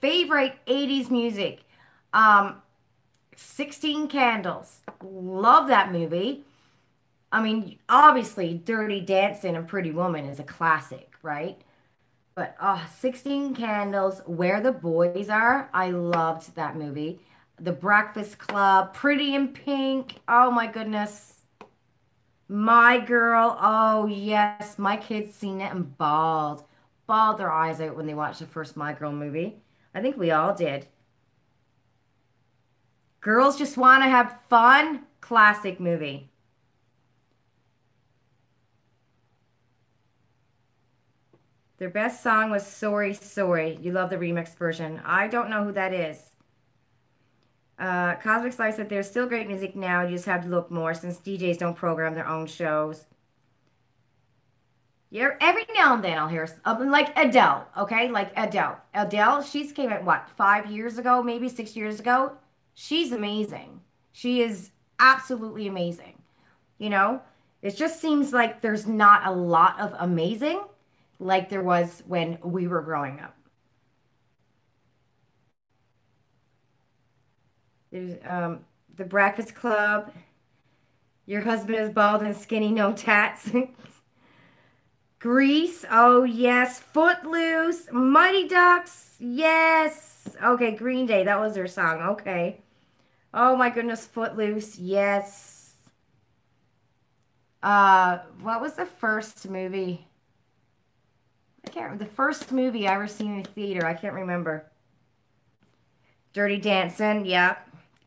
Favorite 80s music. 16 Candles. Love that movie. I mean, obviously, Dirty Dancing and Pretty Woman is a classic, right? But 16 Candles, Where the Boys Are, I loved that movie. The Breakfast Club, Pretty in Pink, oh my goodness. My Girl, oh yes, my kids seen it and bawled their eyes out when they watched the first My Girl movie. I think we all did. Girls Just Want to Have Fun, classic movie. Their best song was Sorry, Sorry. You love the remix version. I don't know who that is. Cosmic Slice said there's still great music now. You just have to look more since DJs don't program their own shows. Yeah, every now and then I'll hear like Adele, okay? Like Adele. Adele, she's came out what, 5 years ago, maybe 6 years ago? She's amazing. She is absolutely amazing. It just seems like there's not a lot of amazing like there was when we were growing up. There's The Breakfast Club. Your husband is bald and skinny, no tats. Grease. Oh, yes. Footloose. Mighty Ducks. Yes. Okay, Green Day. That was their song. Okay. Oh, my goodness. Footloose. Yes. What was the first movie? I can't remember. The first movie I ever seen in the theater. I can't remember. Dirty Dancing. Yeah.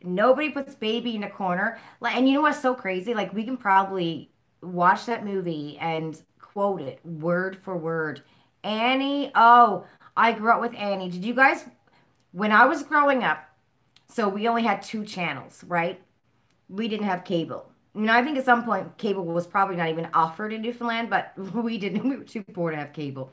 Nobody puts Baby in a corner. And you know what's so crazy? Like, we can probably watch that movie and quote it word for word. Annie. Oh, I grew up with Annie. Did you guys When I was growing up, so we only had two channels, right? We didn't have cable. I mean, I think at some point cable was probably not even offered in Newfoundland, but we didn't. We were too poor to have cable.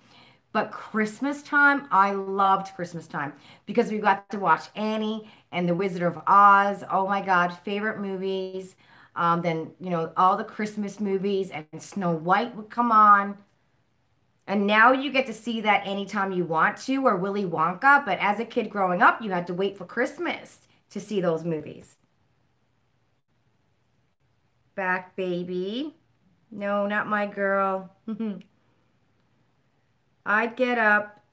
But Christmas time, I loved Christmas time because we got to watch Annie and The Wizard of Oz. Oh my God, favorite movies. Then, all the Christmas movies and Snow White would come on. And now you get to see that anytime you want to, or Willy Wonka. But as a kid growing up, you had to wait for Christmas to see those movies. Back, baby. No, not my girl. I'd get up,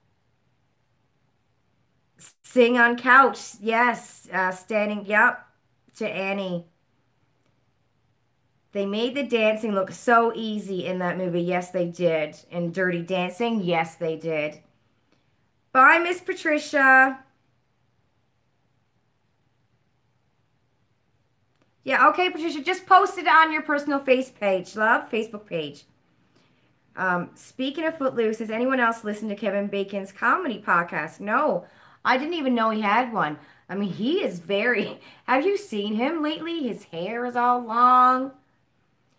sing on couch. Yes, standing. Yep, to Annie. They made the dancing look so easy in that movie. Yes, they did. In Dirty Dancing, yes, they did. Bye, Miss Patricia. Yeah, okay, Patricia, just post it on your personal face page, love, Facebook page. Speaking of Footloose, has anyone else listened to Kevin Bacon's comedy podcast? No, I didn't even know he had one. I mean, he is very. Have you seen him lately? His hair is all long.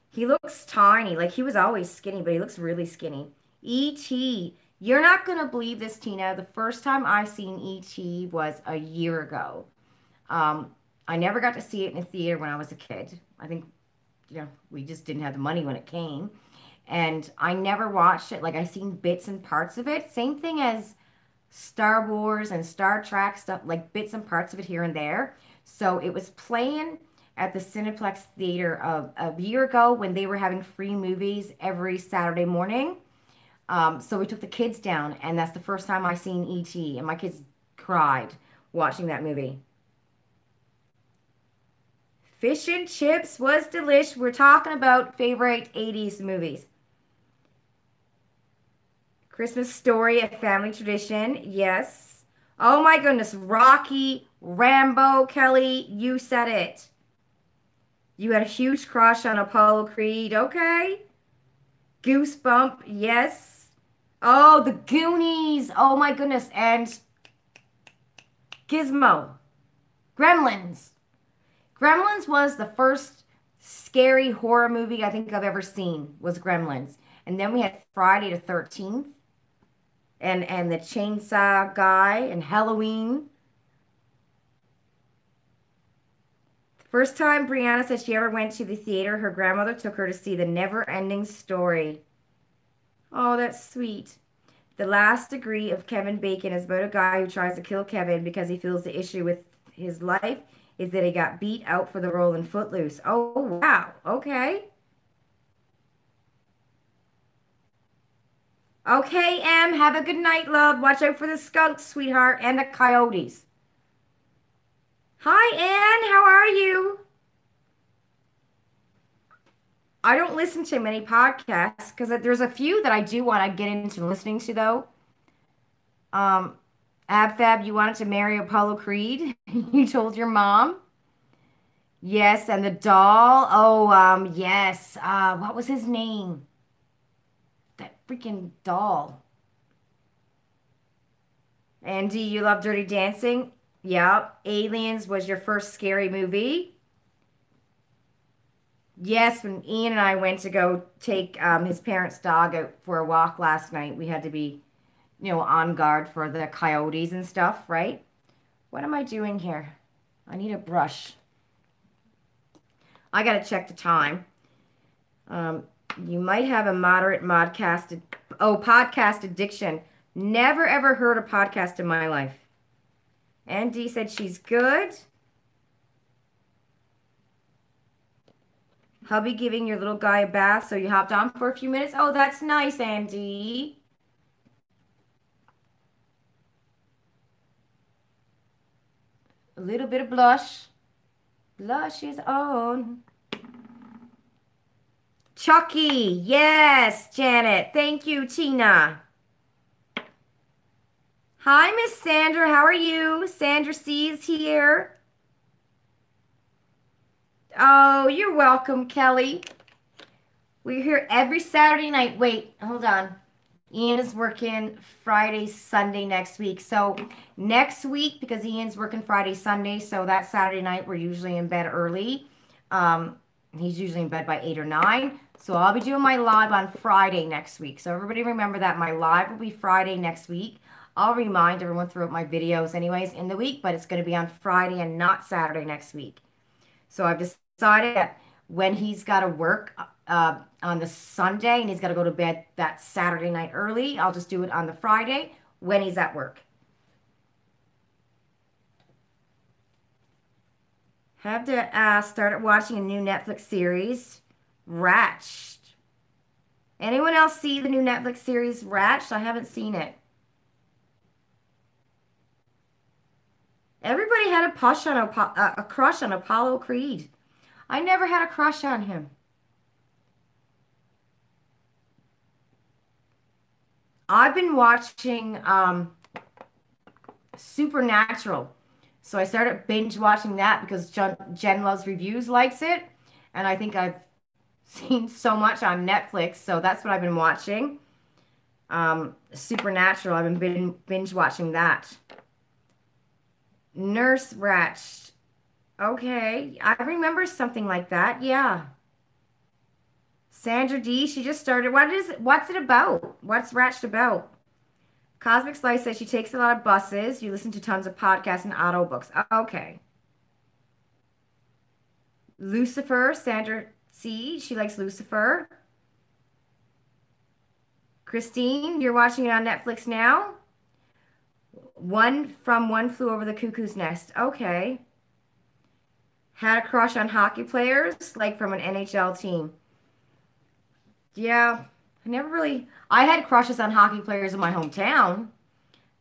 He looks tiny. Like he was always skinny, but he looks really skinny. E.T. You're not gonna believe this, Tina. The first time I seen E.T. was a year ago. Um, I never got to see it in a theater when I was a kid. I think, we just didn't have the money when it came. And I never watched it. Like I seen bits and parts of it. Same thing as Star Wars and Star Trek stuff, like bits and parts of it here and there. So it was playing at the Cineplex Theater a year ago when they were having free movies every Saturday morning. So we took the kids down, and that's the first time I seen E.T. And my kids cried watching that movie. Fish and chips was delish. We're talking about favorite 80s movies. Christmas Story, a family tradition. Yes. Oh my goodness. Rocky, Rambo, Kelly, you said it. You had a huge crush on Apollo Creed. Okay. Goosebump. Yes. Oh, the Goonies. Oh my goodness. And Gizmo. Gremlins. Gremlins was the first scary horror movie I think I've ever seen was Gremlins. And then we had Friday the 13th and the Chainsaw Guy and Halloween. The first time Brianna said she ever went to the theater, her grandmother took her to see The Never-Ending Story. Oh, that's sweet. The Last Degree of Kevin Bacon is about a guy who tries to kill Kevin because he feels the issue with his life is that he got beat out for the role in Footloose. Oh, wow. Okay. Okay, Em. Have a good night, love. Watch out for the skunks, sweetheart, and the coyotes. Hi, Ann. How are you? I don't listen to many podcasts because there's a few that I do want to get into listening to, though. Um, AbFab, you wanted to marry Apollo Creed? You told your mom? Yes, and the doll. Oh, yes. What was his name? That freaking doll. Andy, you love Dirty Dancing? Yep. Aliens was your first scary movie? Yes, when Ian and I went to go take his parents' dog out for a walk last night, we had to be, on guard for the coyotes and stuff, right? What am I doing here? I need a brush. I gotta check the time. Um, you might have a moderate podcast addiction. Never ever heard a podcast in my life. Andy said she's good. Hubby giving your little guy a bath, so you hopped on for a few minutes. Oh, that's nice, Andy. A little bit of blush. Blush is on. Chucky. Yes, Janet. Thank you, Tina. Hi, Miss Sandra. How are you? Sandra C is here. Oh, you're welcome, Kelly. We're here every Saturday night. Wait, hold on. Ian is working Friday, Sunday next week. So next week, because Ian's working Friday, Sunday, so that Saturday night we're usually in bed early. Um, he's usually in bed by 8 or 9. So I'll be doing my live on Friday next week. So everybody remember that my live will be Friday next week. I'll remind everyone throughout my videos anyways in the week, but it's going to be on Friday and not Saturday next week. So I've decided that when he's got to work on the Sunday and he's got to go to bed that Saturday night early, I'll just do it on the Friday when he's at work. Have to started watching a new Netflix series, Ratched. Anyone else see the new Netflix series, Ratched? I haven't seen it. Everybody had a crush on Apollo Creed. I never had a crush on him. I've been watching Supernatural. So I started binge watching that because Jen Loves Reviews likes it. And I think I've seen so much on Netflix. So that's what I've been watching. Supernatural. I've been binge watching that. Nurse Ratched. Okay. I remember something like that. Yeah. Sandra D, she just started. What's it about? What's Ratched about? Cosmic Slice says she takes a lot of buses. You listen to tons of podcasts and audiobooks. Okay. Lucifer, Sandra C, she likes Lucifer. Christine, you're watching it on Netflix now? One Flew Over the Cuckoo's Nest. Okay. Had a crush on hockey players, like from an NHL team. Yeah, I had crushes on hockey players in my hometown,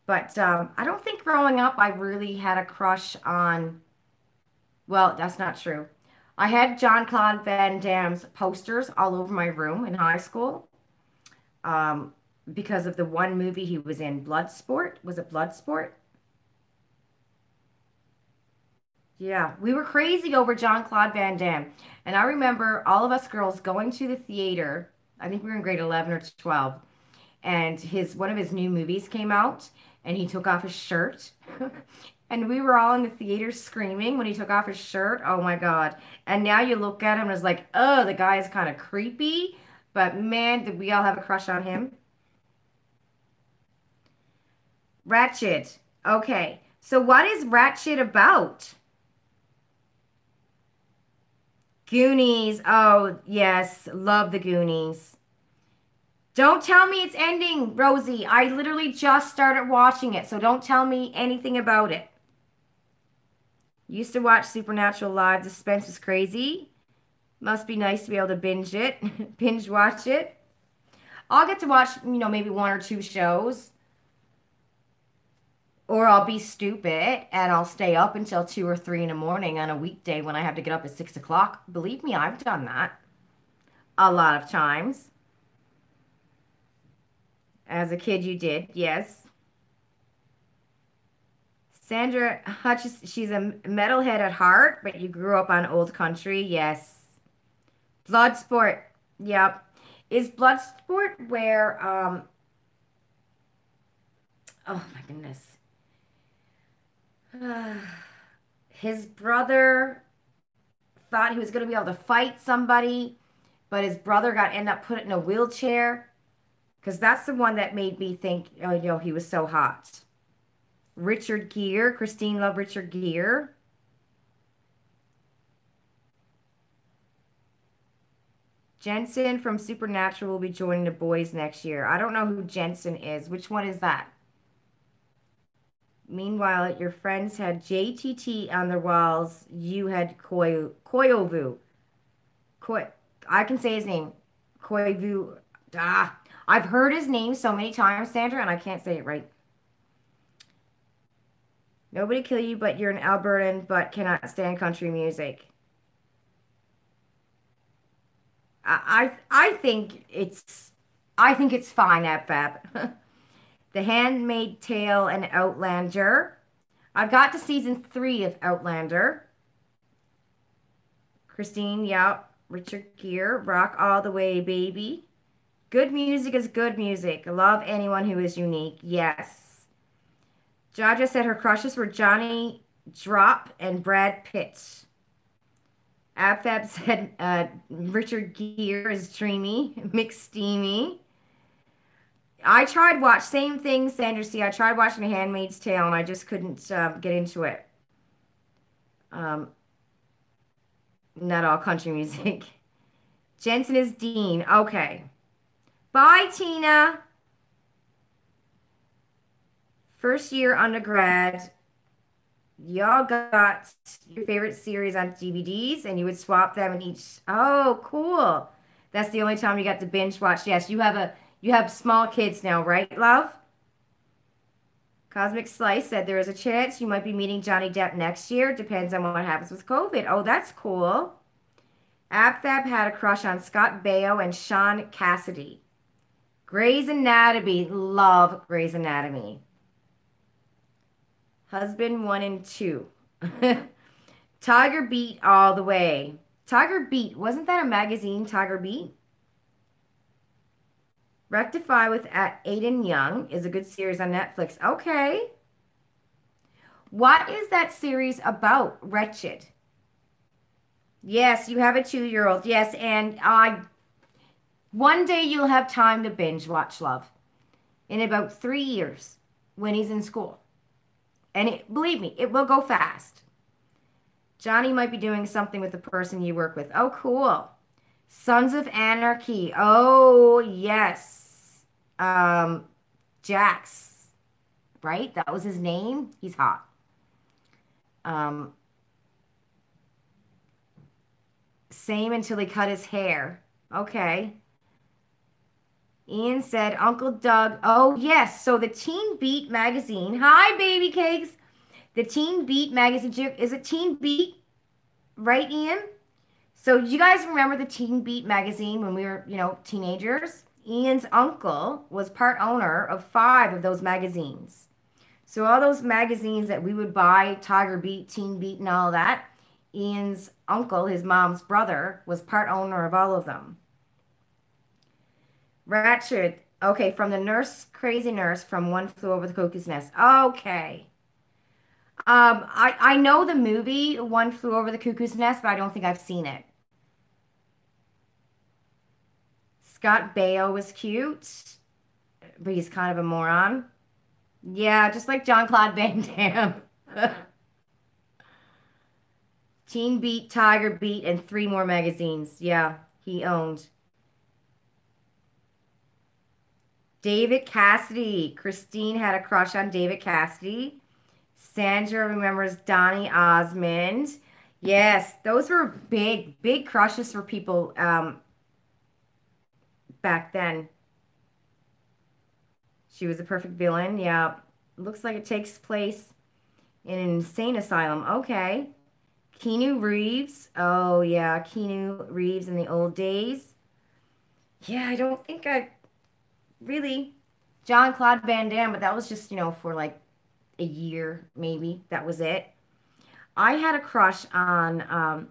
but I don't think growing up I really had a crush on, well, that's not true. I had John-Claude Van Damme's posters all over my room in high school um, because of the one movie he was in, Bloodsport. Was it Bloodsport? Yeah, we were crazy over John-Claude Van Damme. And I remember all of us girls going to the theater. I think we were in grade 11 or 12. And his one of his new movies came out and he took off his shirt. And we were all in the theater screaming when he took off his shirt. Oh my God. And now you look at him and it's like, oh, the guy is kind of creepy. But man, did we all have a crush on him. Ratchet. Okay. So what is Ratchet about? Goonies. Oh, yes. Love the Goonies. Don't tell me it's ending, Rosie. I literally just started watching it, so don't tell me anything about it. Used to watch Supernatural live. The suspense was crazy. Must be nice to be able to binge it, binge watch it. I'll get to watch, maybe one or two shows. Or I'll be stupid and I'll stay up until 2 or 3 in the morning on a weekday when I have to get up at 6 o'clock. Believe me, I've done that a lot of times. As a kid, you did, yes. Sandra Hutchins, she's a metalhead at heart, but you grew up on old country, yes. Bloodsport, yep. Is Bloodsport where, oh my goodness. His brother thought he was going to be able to fight somebody, but his brother ended up put in a wheelchair. Because that's the one that made me think, oh, he was so hot. Richard Gere. Christine loved Richard Gere. Jensen from Supernatural will be joining the boys next year. I don't know who Jensen is. Which one is that? Meanwhile, your friends had JTT on their walls. You had Koyovu. I can say his name. Koivu. I've heard his name so many times, Sandra, and I can't say it right. Nobody kill you, but you're an Albertan, but cannot stand country music. I think it's fine at Fab. The Handmaid's Tale and Outlander. I've got to season 3 of Outlander. Christine, yep. Richard Gere, Rock All the Way, Baby. Good music is good music. Love anyone who is unique. Yes. Jaja said her crushes were Johnny Drop and Brad Pitt. AbFab said Richard Gere is dreamy, McSteamy. I tried watch same thing, Sandra C. I tried watching A Handmaid's Tale and I just couldn't get into it. Um, not all country music. Jensen is Dean. Okay. Bye, Tina. First year undergrad. Y'all got your favorite series on DVDs and you would swap them in each. Oh, cool. That's the only time you got to binge watch. Yes, you have small kids now, right, love? Cosmic Slice said there is a chance you might be meeting Johnny Depp next year. Depends on what happens with COVID. Oh, that's cool. AbFab had a crush on Scott Baio and Sean Cassidy. Grey's Anatomy. Love Grey's Anatomy. Husband 1 and 2. Tiger Beat all the way. Tiger Beat. Wasn't that a magazine, Tiger Beat? Rectify with Aiden Young is a good series on Netflix. Okay. What is that series about? Wretched. Yes, you have a 2-year-old. Yes, and one day you'll have time to binge watch Love. In about 3 years when he's in school. And believe me, it will go fast. Johnny might be doing something with the person you work with. Oh, cool. Sons of Anarchy. Oh, yes. Jax, right? That was his name. He's hot. Same until he cut his hair. Okay. Ian said, Uncle Doug. Oh, yes. So the Teen Beat magazine. Hi, baby cakes. The Teen Beat magazine. Is it Teen Beat? Right, Ian? So you guys remember the Teen Beat magazine when we were, teenagers? Ian's uncle was part owner of 5 of those magazines. So all those magazines that we would buy, Tiger Beat, Teen Beat, and all that, Ian's uncle, his mom's brother, was part owner of all of them. Ratchet. Okay, from the nurse, crazy nurse from One Flew Over the Cuckoo's Nest. Okay. I know the movie One Flew Over the Cuckoo's Nest, but I don't think I've seen it. Scott Baio was cute, but he's kind of a moron. Yeah, just like Jean-Claude Van Damme. Teen Beat, Tiger Beat, and 3 more magazines. Yeah, he owned. David Cassidy. Christine had a crush on David Cassidy. Sandra remembers Donny Osmond. Yes, those were big, big crushes for people back then. She was a perfect villain. Yeah. Looks like it takes place in an insane asylum. Okay. Keanu Reeves. Oh, yeah. Keanu Reeves in the old days. Yeah, I don't think I really. Jean-Claude Van Damme, but that was just, for like a year, maybe. That was it. I had a crush on,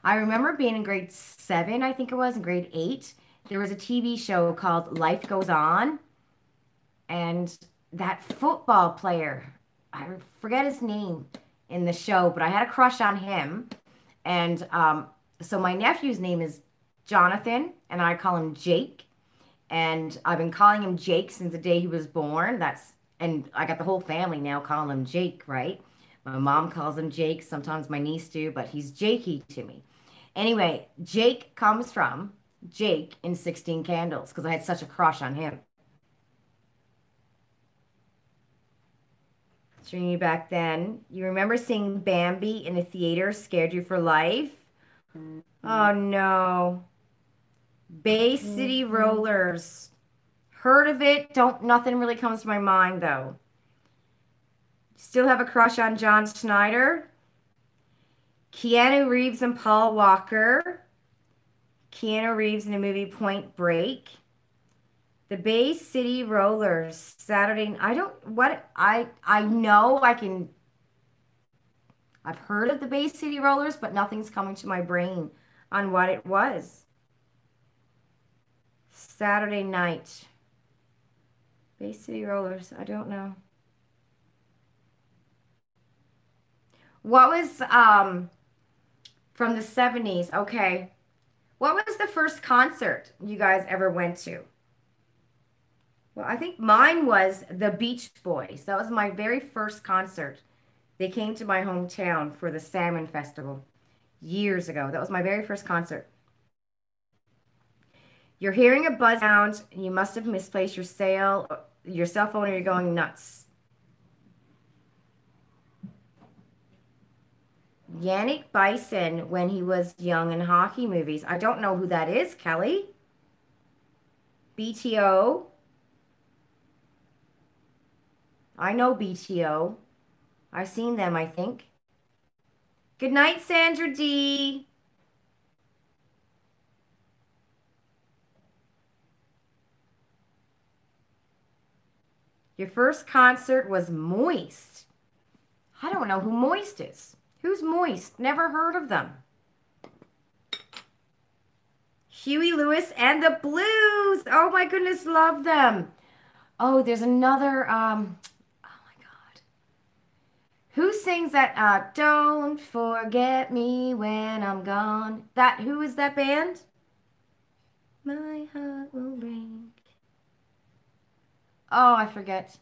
I remember being in grade 7, I think it was, in grade 8. There was a TV show called Life Goes On. And that football player, I forget his name in the show, but I had a crush on him. And so my nephew's name is Jonathan, and I call him Jake. And I've been calling him Jake since the day he was born. And I got the whole family now calling him Jake, right? My mom calls him Jake. Sometimes my niece do, but he's Jakey to me. Anyway, Jake comes from Jake in 16 Candles because I had such a crush on him. Streaming back then. You remember seeing Bambi in the theater scared you for life? Oh no. Bay City Rollers. Heard of it. Nothing really comes to my mind though. Still have a crush on John Schneider. Keanu Reeves and Paul Walker. Keanu Reeves in the movie Point Break. The Bay City Rollers. Saturday. I know I've heard of the Bay City Rollers, but nothing's coming to my brain on what it was. Saturday night. Bay City Rollers. I don't know. What was from the 70s? Okay. What was the first concert you guys ever went to? Well, I think mine was the Beach Boys. That was my very first concert. They came to my hometown for the Salmon Festival years ago. That was my very first concert. You're hearing a buzz sound. You must have misplaced your cell phone, or you're going nuts. Yannick Bison when he was young in hockey movies. I don't know who that is, Kelly. BTO. I know BTO. I've seen them, I think. Good night, Sandra D. Your first concert was Moist. I don't know who Moist is. Who's Moist? Never heard of them. Huey Lewis and the Blues. Oh my goodness, love them. Oh, there's another, oh my God. Who sings that, Don't Forget Me When I'm Gone? Who is that band? My heart will break. Oh, I forget.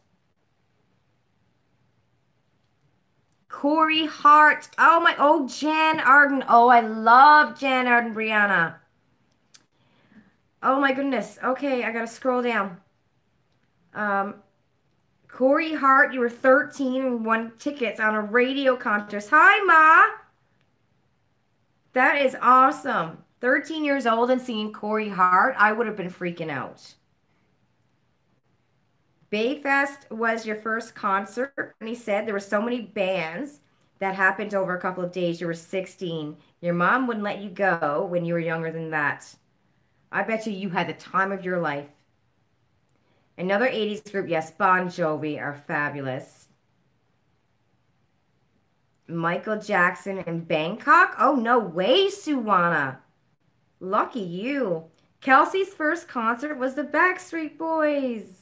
Corey Hart. Jan Arden. Oh, I love Jan Arden, Brianna. Oh my goodness. Okay, I gotta scroll down. Um, Corey Hart, you were 13 and won tickets on a radio contest. Hi, Ma. That is awesome. 13 years old and seeing Corey Hart, I would have been freaking out. Bayfest was your first concert, and he said there were so many bands that happened over a couple of days. You were 16. Your mom wouldn't let you go when you were younger than that. I bet you had the time of your life. Another 80s group, yes, Bon Jovi are fabulous. Michael Jackson in Bangkok? Oh, no way, Suwana. Lucky you. Kelsey's first concert was the Backstreet Boys.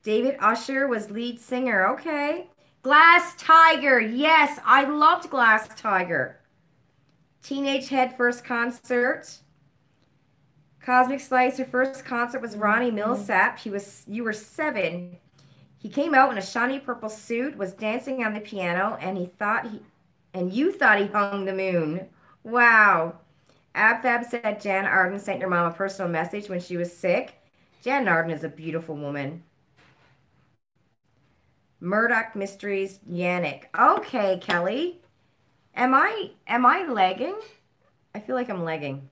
David Usher was lead singer. Okay. Glass Tiger. Yes, I loved Glass Tiger. Teenage Head first concert. Cosmic Slice, her first concert was Ronnie Millsap. You were 7. He came out in a shiny purple suit, was dancing on the piano, and you thought he hung the moon. Wow. AbFab said Jan Arden sent your mom a personal message when she was sick. Jan Arden is a beautiful woman. Murdoch Mysteries, Yannick. Okay, Kelly. Am I lagging? I feel like I'm lagging.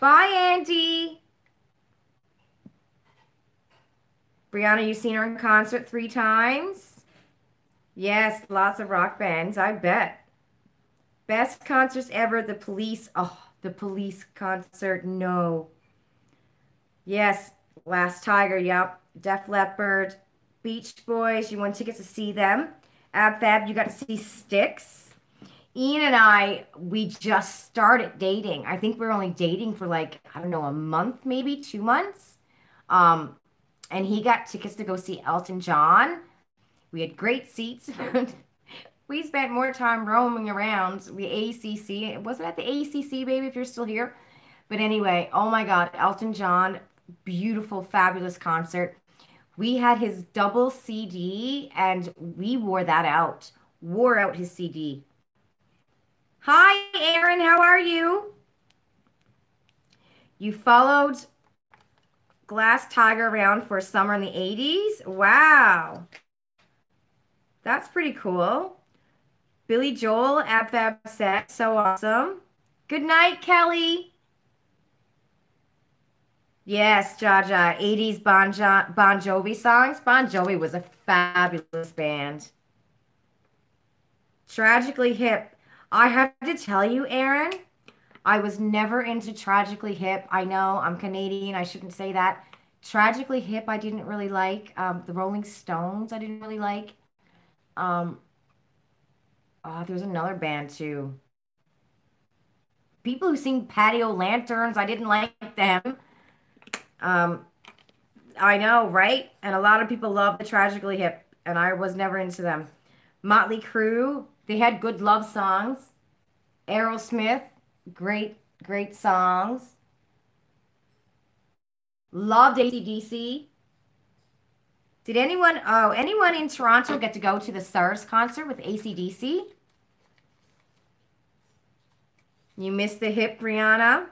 Bye, Andy. Brianna, you've seen her in concert 3 times? Yes, lots of rock bands, I bet. Best concerts ever, The Police. Oh, The Police concert, no. Yes, Last Tiger, yep. Def Leppard, Beach Boys, you won tickets to see them. AbFab, you got to see Styx. Ian and we just started dating. I think we were only dating for like, I don't know, a month, maybe 2 months. And he got tickets to go see Elton John. We had great seats. We spent more time roaming around. We ACC. Wasn't at the ACC, baby, if you're still here. But anyway, oh my God, Elton John, beautiful, fabulous concert. We had his double CD and we wore that out. Wore out his CD. Hi, Aaron. How are you? You followed Glass Tiger around for summer in the 80s? Wow. That's pretty cool. Billy Joel, AbFab set. So awesome. Good night, Kelly. Yes, Jaja. 80s Bon Jovi songs. Bon Jovi was a fabulous band. Tragically Hip. I have to tell you, Aaron, I was never into Tragically Hip. I know I'm Canadian. I shouldn't say that. Tragically Hip, I didn't really like. The Rolling Stones, I didn't really like. There's another band too. people who sing Patio Lanterns, I didn't like them. Um, I know, right? And a lot of people love the Tragically Hip, and I was never into them. Motley Crue, they had good love songs. Aerosmith, great, great songs. Loved AC/DC. Anyone in Toronto get to go to the SARS concert with AC/DC? You missed the hip, Brianna.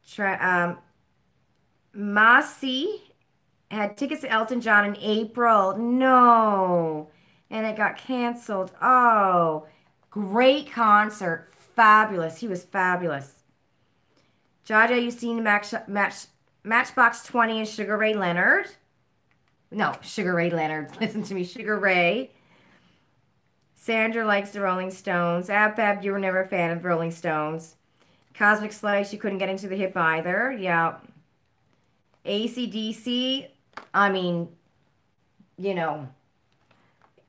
Tra Massey had tickets to Elton John in April. No. And it got canceled. Oh, great concert. Fabulous. He was fabulous. Jaja, you seen Matchbox 20 and Sugar Ray Leonard? No, Sugar Ray Leonard. Listen to me, Sugar Ray. Sandra likes the Rolling Stones. Ab, you were never a fan of Rolling Stones. Cosmic Slice, you couldn't get into the hip either. Yeah. AC/DC, I mean, you know,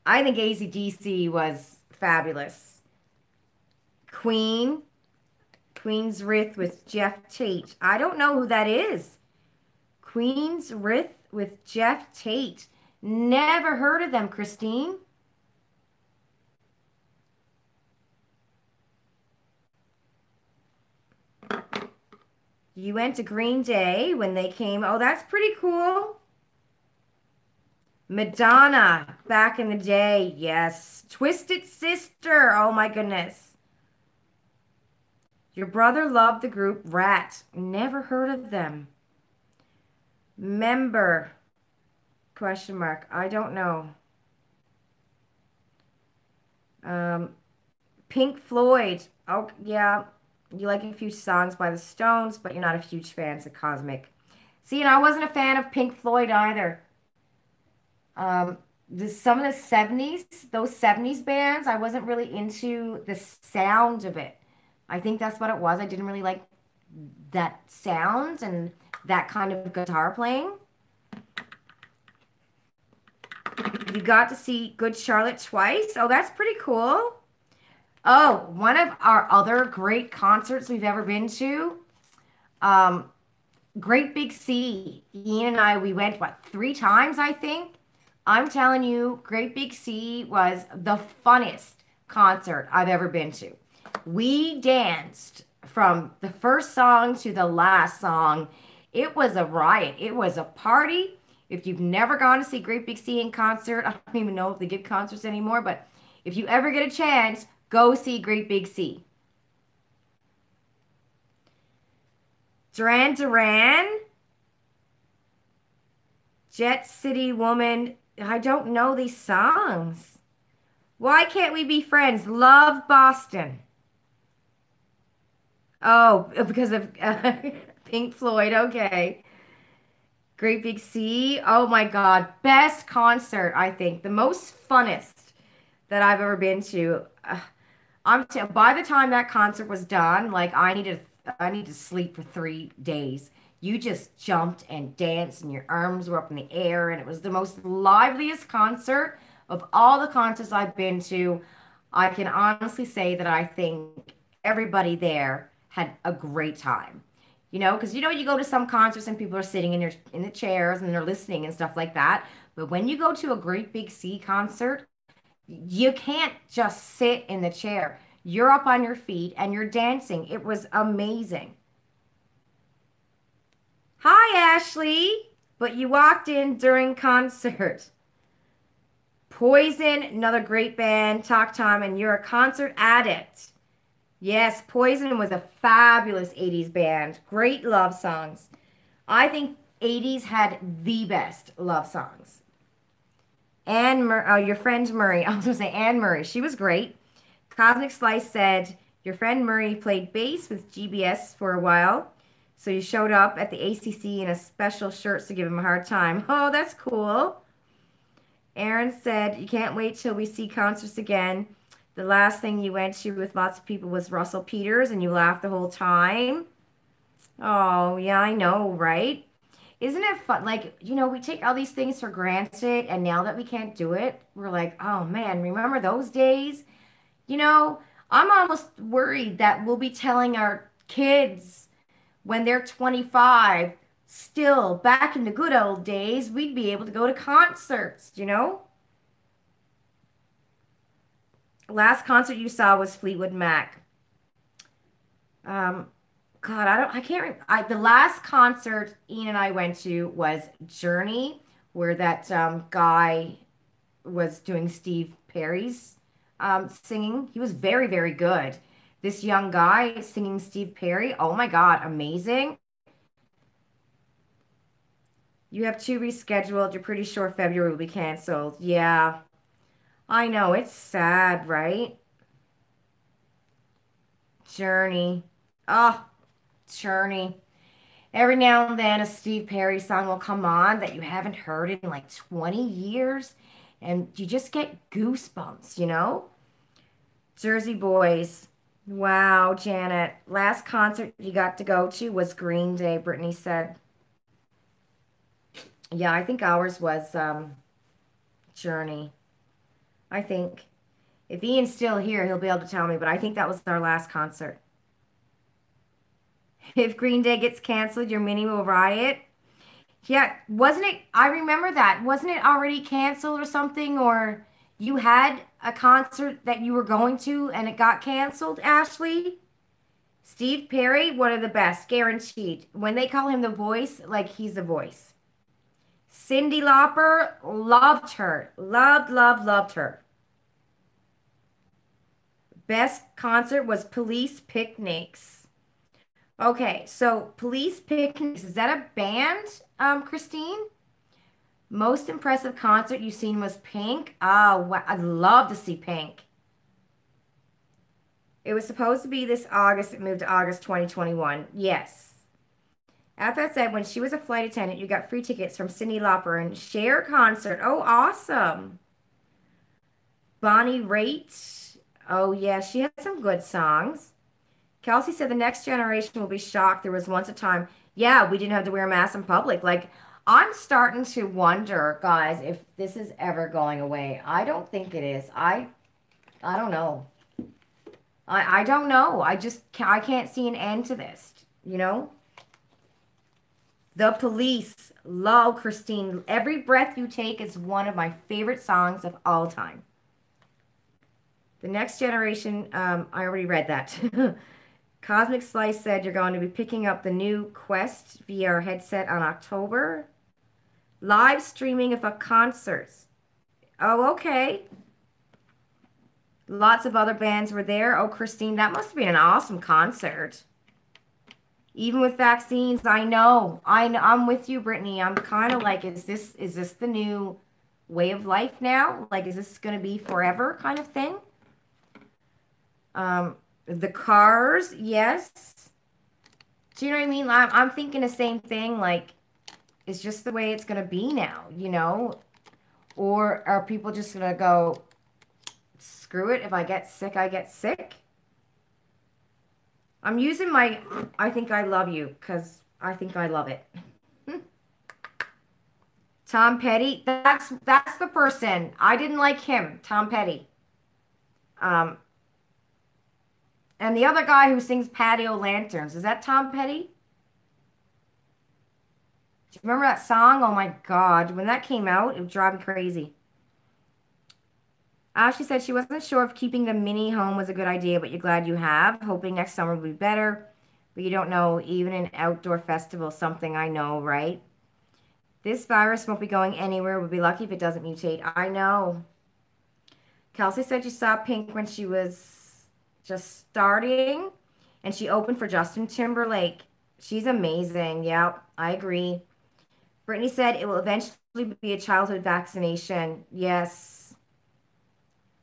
I think AC/DC was fabulous. Queen's Wrath with Jeff Tate. I don't know who that is. Queen's Wrath with Jeff Tate. Never heard of them, Christine. You went to Green Day when they came. Oh, that's pretty cool. Madonna, back in the day. Yes. Twisted Sister. Oh my goodness. Your brother loved the group Rat. Never heard of them. Member. Question mark. I don't know. Pink Floyd. Oh, yeah. You like a few songs by the Stones, but you're not a huge fan of Cosmic. See, and I wasn't a fan of Pink Floyd either. Some of the 70s, those 70s bands, I wasn't really into the sound of it. I think that's what it was. I didn't really like that sound and that kind of guitar playing. You got to see Good Charlotte twice. Oh, that's pretty cool. Oh, one of our other great concerts we've ever been to, Great Big Sea. Ian and I, we went, what, 3 times, I think? I'm telling you, Great Big Sea was the funnest concert I've ever been to. We danced from the first song to the last song. It was a riot. It was a party. If you've never gone to see Great Big Sea in concert, I don't even know if they give concerts anymore, but if you ever get a chance, go see Great Big Sea. Duran Duran, Jet City Woman. I don't know these songs. Why can't we be friends? Love Boston. Oh, because of Pink Floyd. Okay. Great Big Sea. Oh my God. Best concert, I think. The most funnest that I've ever been to. By the time that concert was done, like I need to sleep for 3 days. You just jumped and danced and your arms were up in the air and it was the most liveliest concert of all the concerts I've been to. I can honestly say that I think everybody there had a great time. Because you go to some concerts and people are sitting in the chairs and they're listening and stuff like that. But when you go to a Great Big Sea concert, you can't just sit in the chair. You're up on your feet and you're dancing. It was amazing. Hi, Ashley. But you walked in during concert. Poison, another great band. Talk Time, and you're a concert addict. Yes, Poison was a fabulous 80s band. Great love songs. I think 80s had the best love songs. Your friend Murray. I was going to say Anne Murray. She was great. Cosmic Slice said, your friend Murray played bass with GBS for a while. So you showed up at the ACC in a special shirt to give him a hard time. Oh, that's cool. Aaron said, you can't wait till we see concerts again. The last thing you went to with lots of people was Russell Peters, and you laughed the whole time. Oh, yeah, I know, right? Isn't it fun? Like, we take all these things for granted, and now that we can't do it, we're like, oh man, remember those days? I'm almost worried that we'll be telling our kids when they're 25, still back in the good old days, we'd be able to go to concerts, you know? Last concert you saw was Fleetwood Mac. Um, God, I can't remember. The last concert Ian and I went to was Journey, where that guy was doing Steve Perry's singing. He was very, very good. This young guy singing Steve Perry. Oh my God, amazing. You have two rescheduled. You're pretty sure February will be canceled. Yeah, I know. It's sad, right? Journey. Oh, Journey. Every now and then a Steve Perry song will come on that you haven't heard in like 20 years, and you just get goosebumps, you know? Jersey Boys. Wow, Janet. Last concert you got to go to was Green Day, Brittany said. Yeah, I think ours was Journey. I think. If Ian's still here, he'll be able to tell me, but I think that was our last concert. If Green Day gets canceled, your mini will riot. Yeah, wasn't it? I remember that. Wasn't it already canceled or something? Or you had a concert that you were going to and it got canceled, Ashley? Steve Perry, one of the best, guaranteed. When they call him the voice, like he's the voice. Cyndi Lauper, loved her. Loved, loved, loved her. Best concert was Police Picnics. Okay, so Police Picnics, is that a band, Christine? Most impressive concert you've seen was Pink. Oh, wow. I'd love to see Pink. It was supposed to be this August. It moved to August 2021. Yes. At that said, when she was a flight attendant, you got free tickets from Cyndi Lauper and Cher concert. Oh, awesome. Bonnie Raitt. Oh, yeah, she had some good songs. Kelsey said the next generation will be shocked. There was once a time, yeah, we didn't have to wear masks in public. Like, I'm starting to wonder, guys, if this is ever going away. I don't think it is. I don't know. I don't know. I can't see an end to this, you know? The Police. Love Christine. Every Breath You Take is one of my favorite songs of all time. The next generation, I already read that. Cosmic Slice said you're going to be picking up the new Quest VR headset on October. Live streaming of a concerts. Oh, okay. Lots of other bands were there. Oh, Christine, that must have been an awesome concert. Even with vaccines, I know. I'm with you, Brittany. I'm kind of like, is this the new way of life now? Like, is this going to be forever kind of thing? The Cars, yes. Do you know what I mean? I'm thinking the same thing. Like, it's just the way it's going to be now, you know? Or are people just going to go, screw it. If I get sick, I get sick? I'm using my I think I love you because I think I love it. Tom Petty, that's the person. I didn't like him, Tom Petty. Um, and the other guy who sings Patio Lanterns, is that Tom Petty? Do you remember that song? Oh my God, when that came out, it would drive me crazy. She said she wasn't sure if keeping the mini home was a good idea, but you're glad you have. Hoping next summer will be better. But you don't know, even an outdoor festival, something I know, right? This virus won't be going anywhere. We'll be lucky if it doesn't mutate. I know. Kelsey said she saw Pink when she was just starting, and she opened for Justin Timberlake. She's amazing. Yeah, I agree. Brittany said it will eventually be a childhood vaccination. Yes.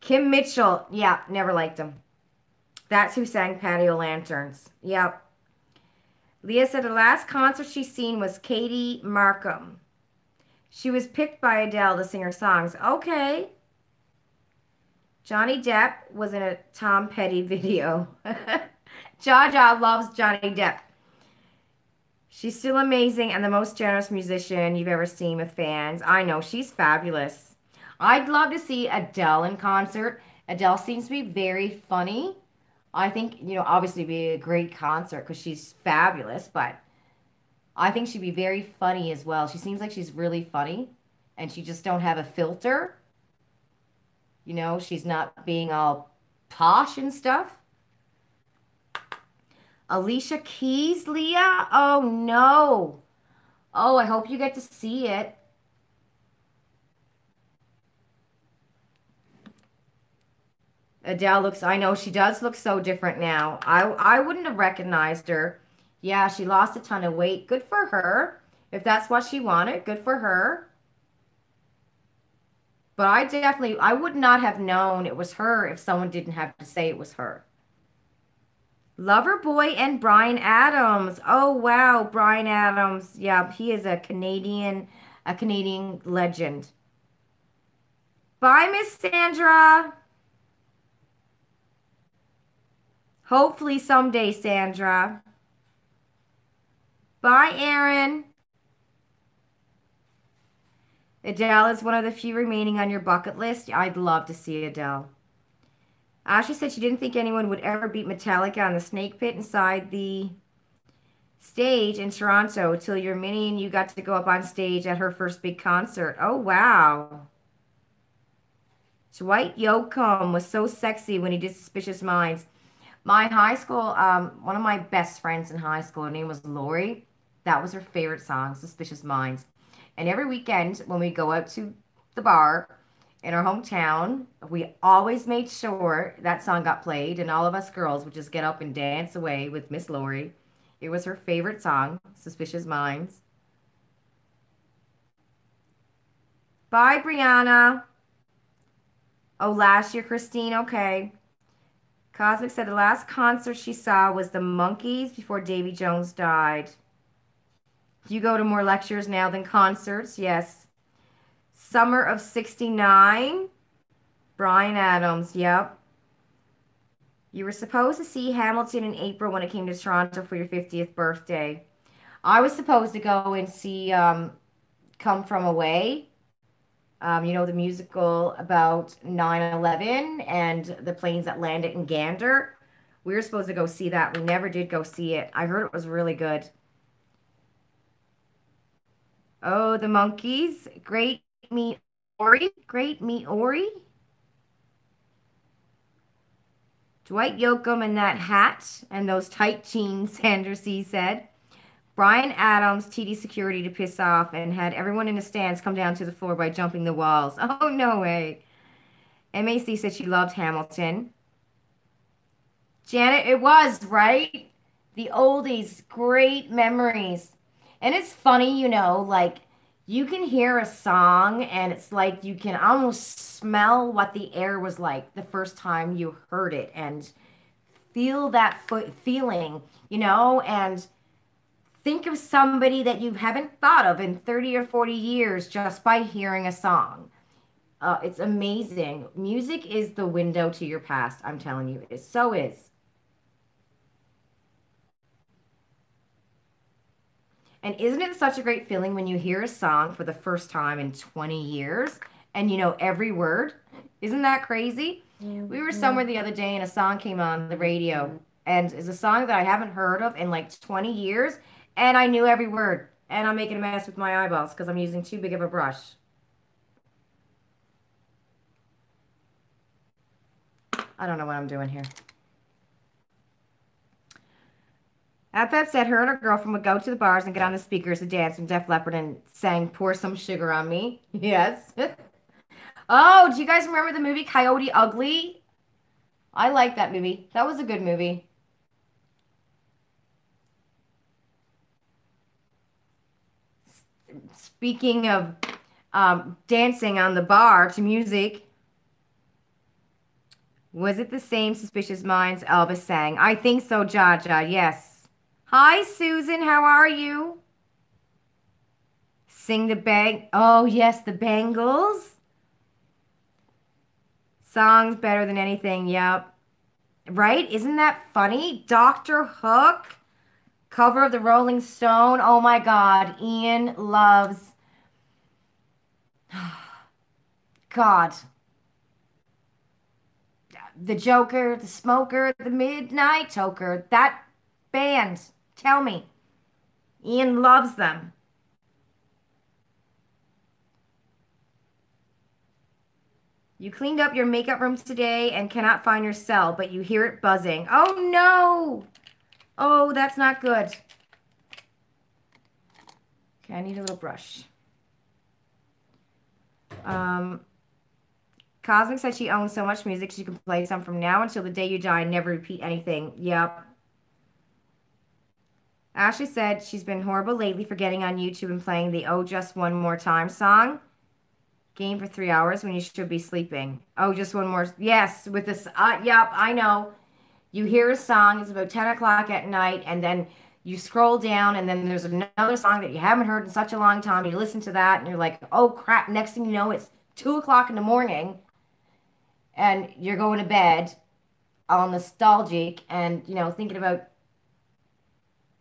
Kim Mitchell. Yeah, never liked him. That's who sang Patio Lanterns. Yep. Leah said the last concert she's seen was Katie Markham. She was picked by Adele to sing her songs. Okay. Johnny Depp was in a Tom Petty video. Jaja loves Johnny Depp. She's still amazing and the most generous musician you've ever seen with fans. I know, she's fabulous. I'd love to see Adele in concert. Adele seems to be very funny. I think, obviously it'd be a great concert because she's fabulous, but I think she'd be very funny as well. She seems like she's really funny and she just don't have a filter. She's not being all posh and stuff. Alicia Keys, Leah? Oh no. Oh, I hope you get to see it. Adele looks, I know she does look so different now. I wouldn't have recognized her. Yeah, she lost a ton of weight. Good for her. If that's what she wanted, good for her. But I would not have known it was her if someone didn't have to say it was her. Loverboy and Bryan Adams. Oh wow, Bryan Adams. Yeah, he is a Canadian legend. Bye, Miss Sandra. Hopefully someday, Sandra. Bye, Aaron. Adele is one of the few remaining on your bucket list. I'd love to see Adele. Ashley said she didn't think anyone would ever beat Metallica on the snake pit inside the stage in Toronto till your mini and you got to go up on stage at her first big concert. Oh, wow. Dwight Yoakam was so sexy when he did Suspicious Minds. My high school, one of my best friends in high school, her name was Lori. That was her favorite song, Suspicious Minds. And every weekend when we go out to the bar in our hometown, we always made sure that song got played, and all of us girls would just get up and dance away with Miss Lori. It was her favorite song, Suspicious Minds. Bye, Brianna. Oh, last year, Christine. Okay. Cosmic said the last concert she saw was the Monkees before Davy Jones died. Do you go to more lectures now than concerts? Yes. Summer of 69. Bryan Adams. Yep. You were supposed to see Hamilton in April when it came to Toronto for your 50th birthday. I was supposed to go and see Come From Away. The musical about 9/11 and the planes that landed in Gander. We were supposed to go see that. We never did go see it. I heard it was really good. Oh, the Monkees. Great Meet Ori. Great Meet Ori. Dwight Yoakam in that hat and those tight jeans, Sandra C said. Bryan Adams, TD security to piss off and had everyone in the stands come down to the floor by jumping the walls. Oh, no way. MAC said she loved Hamilton. Janet, it was, right? The oldies, great memories. And it's funny, like you can hear a song and it's like you can almost smell what the air was like the first time you heard it and feel that feeling, and think of somebody that you haven't thought of in 30 or 40 years just by hearing a song. It's amazing. Music is the window to your past. I'm telling you, it so is. And isn't it such a great feeling when you hear a song for the first time in 20 years and you know every word? Isn't that crazy? We were somewhere the other day and a song came on the radio and it's a song that I haven't heard of in like 20 years and I knew every word. And I'm making a mess with my eyeballs because I'm using too big of a brush. I don't know what I'm doing here. FF said her and her girlfriend would go to the bars and get on the speakers and dance from Def Leppard and sang Pour Some Sugar on Me. Yes. Oh, do you guys remember the movie Coyote Ugly? I like that movie. That was a good movie. Speaking of dancing on the bar to music, was it the same Suspicious Minds Elvis sang? I think so, Jaja. Yes. Hi, Susan. How are you? Sing the bang. Oh, yes, the Bangles. Songs better than anything. Yep. Right? Isn't that funny? Dr. Hook. Cover of the Rolling Stone. Oh my God. Ian loves. God. The Joker, the Smoker, the Midnight Toker. That band. Tell me. Ian loves them. You cleaned up your makeup room today and cannot find your cell, but you hear it buzzing. Oh no! Oh, that's not good. Okay, I need a little brush. Cosmic said she owns so much music she can play some from now until the day you die and never repeat anything. Yep. Ashley said she's been horrible lately for getting on YouTube and playing the Oh Just One More Time song. Game for 3 hours when you should be sleeping. Oh, just one more. Yes, with this. Yep, I know. You hear a song, it's about 10 o'clock at night, and then you scroll down, and then there's another song that you haven't heard in such a long time. You listen to that, and you're like, oh crap. Next thing you know, it's 2 o'clock in the morning, and you're going to bed all nostalgic and, thinking about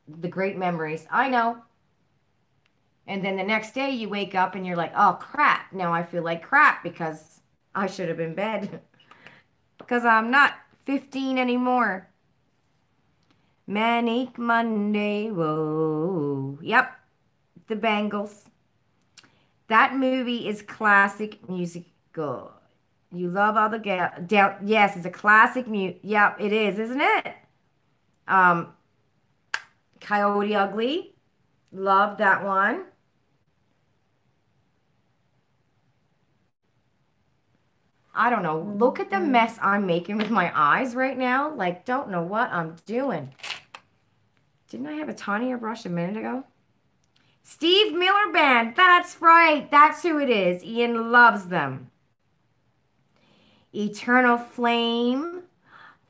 the great memories. I know. And then the next day you wake up and you're like, oh crap, now I feel like crap because I should have been in bed. Because I'm not 15 anymore. Manic Monday, whoa. Yep, the Bangles. That movie is classic musical. You love all the down. Yes, it's a classic Yep, it is, isn't it? Coyote Ugly. Love that one. I don't know. Look at the mess I'm making with my eyes right now. Like, don't know what I'm doing. Didn't I have a tinier brush a minute ago? Steve Miller Band. That's right. That's who it is. Ian loves them. Eternal Flame.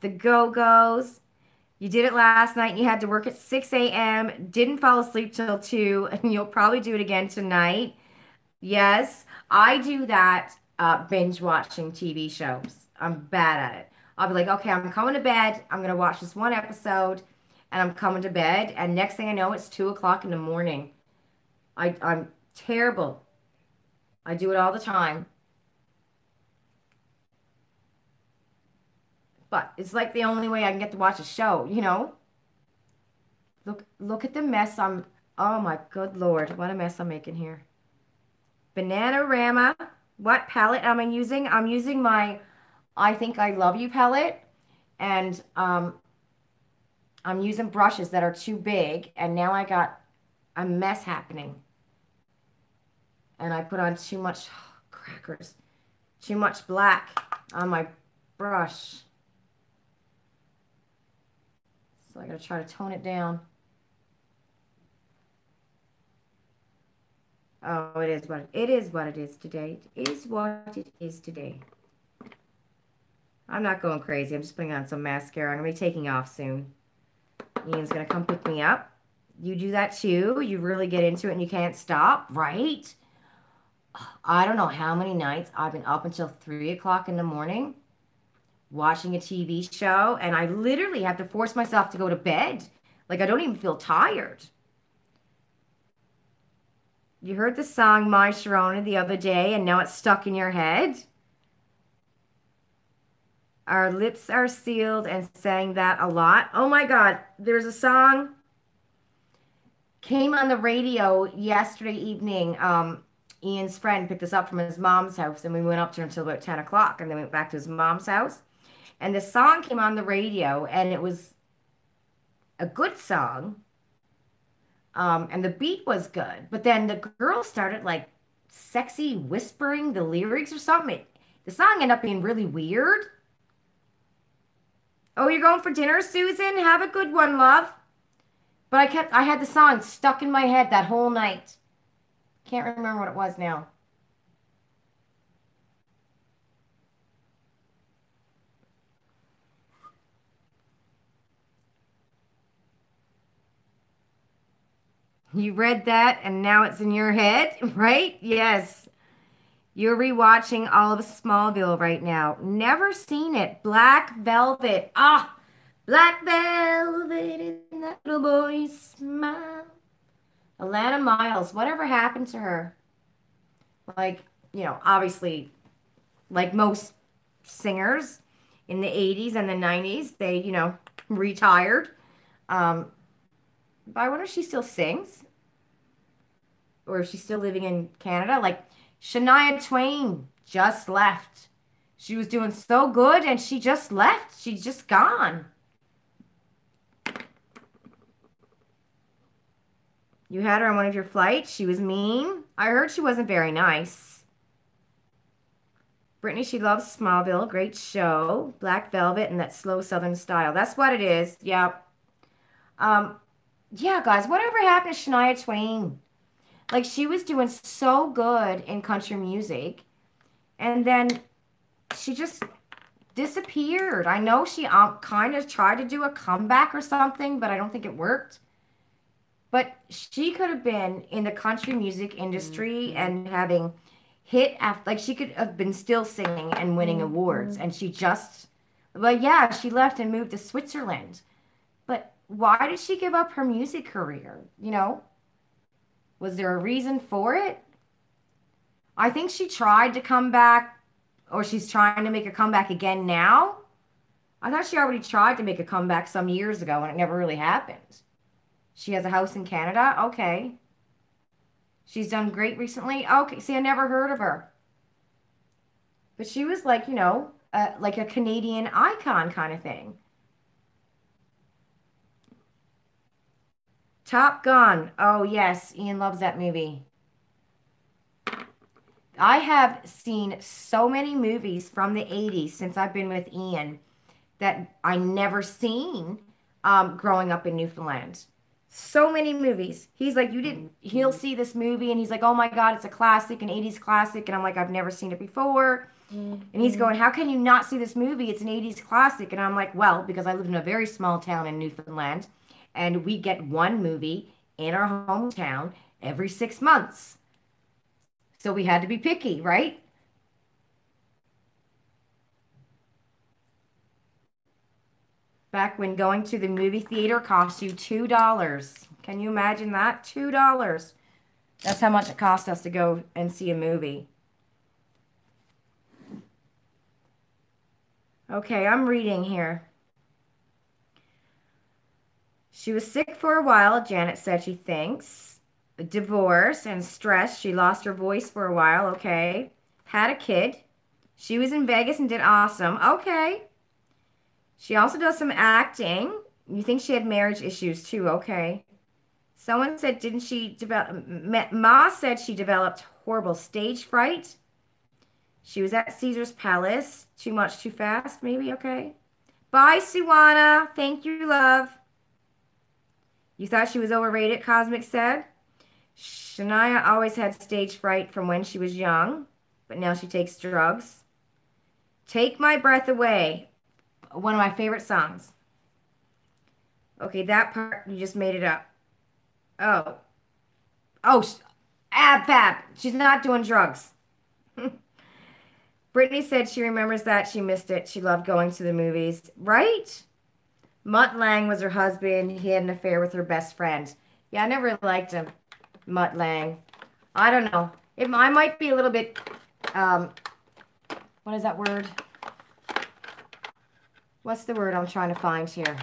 The Go-Go's. You did it last night and you had to work at 6 a.m. Didn't fall asleep till 2, and you'll probably do it again tonight. Yes, I do that binge watching TV shows. I'm bad at it. I'll be like, okay, I'm coming to bed. I'm going to watch this one episode, and I'm coming to bed. And next thing I know, it's 2 o'clock in the morning. I'm terrible. I do it all the time. But it's like the only way I can get to watch a show, Look at the mess oh my good Lord, what a mess I'm making here. Bananarama. What palette am I using? I'm using my I Think I Love You palette. And I'm using brushes that are too big. And now I got a mess happening. And I put on too much crackers. Too much black on my brush. So I gotta try to tone it down. Oh, it is what it is today. It is what it is today. I'm not going crazy. I'm just putting on some mascara. I'm gonna be taking off soon. Ian's gonna come pick me up. You do that too. You really get into it and you can't stop, right? I don't know how many nights I've been up until 3 o'clock in the morning watching a TV show, and I literally have to force myself to go to bed. Like, I don't even feel tired. You heard the song My Sharona the other day, and now it's stuck in your head? Our lips are sealed and sang that a lot. Oh my God, there's a song came on the radio yesterday evening. Ian's friend picked us up from his mom's house, and we went up to her until about 10 o'clock, and then went back to his mom's house. And the song came on the radio, and it was a good song. And the beat was good. But then the girl started like sexy whispering the lyrics or something. The song ended up being really weird. Oh, you're going for dinner, Susan? Have a good one, love. But I had the song stuck in my head that whole night. Can't remember what it was now. You read that and now it's in your head, right? Yes. You're rewatching all of Smallville right now. Never seen it. Black Velvet. Ah, Black Velvet in that little boy's smile. Alana Miles. Whatever happened to her? Like, obviously, like most singers in the 80s and the 90s. They, retired. Um, but I wonder if she still sings or if she's still living in Canada. Like Shania Twain just left. She was doing so good and she just left. She's just gone. You had her on one of your flights. She was mean. I heard she wasn't very nice. Brittany, she loves Smallville. Great show. Black Velvet and that slow Southern style. That's what it is. Yep. Um, yeah, guys, whatever happened to Shania Twain? Like, she was doing so good in country music, and then she just disappeared. I know she kind of tried to do a comeback or something, but I don't think it worked. But she could have been in the country music industry and having hit after, like she could have been still singing and winning awards. And she just, but yeah, she left and moved to Switzerland. But why did she give up her music career? Was there a reason for it? I think she tried to come back, or she's trying to make a comeback again now. I thought she already tried to make a comeback some years ago and it never really happened. She has a house in Canada? Okay. She's done great recently? Okay. See, I never heard of her. But she was like, like a Canadian icon kind of thing. Top Gun. Oh, yes. Ian loves that movie. I have seen so many movies from the 80s since I've been with Ian that I never seen growing up in Newfoundland. So many movies. He's like, he'll see this movie and he's like, oh my God, it's a classic, an 80s classic. And I'm like, I've never seen it before. And he's going, how can you not see this movie? It's an 80s classic. And I'm like, well, because I live in a very small town in Newfoundland and we get one movie in our hometown every 6 months. So we had to be picky, right? Back when going to the movie theater cost you $2. Can you imagine that? $2. That's how much it cost us to go and see a movie. Okay, I'm reading here. She was sick for a while, Janet said she thinks. Divorce and stress. She lost her voice for a while. Okay. Had a kid. She was in Vegas and did awesome. Okay. She also does some acting. You think she had marriage issues too. Okay. Someone said, didn't she develop? Ma said she developed horrible stage fright. She was at Caesar's Palace. Too much, too fast, maybe. Okay. Bye, Suwana. Thank you, love. You thought she was overrated, Cosmic said. Shania always had stage fright from when she was young, but now she takes drugs. Take My Breath Away. One of my favorite songs. Okay, that part, you just made it up. Oh. Oh, ab fab. She's not doing drugs. Brittany said she remembers that. She missed it. She loved going to the movies. Right? Mutt Lang was her husband. He had an affair with her best friend. Yeah, I never really liked him. Mutt Lang. I don't know. I might be a little bit, what is that word? What's the word I'm trying to find here?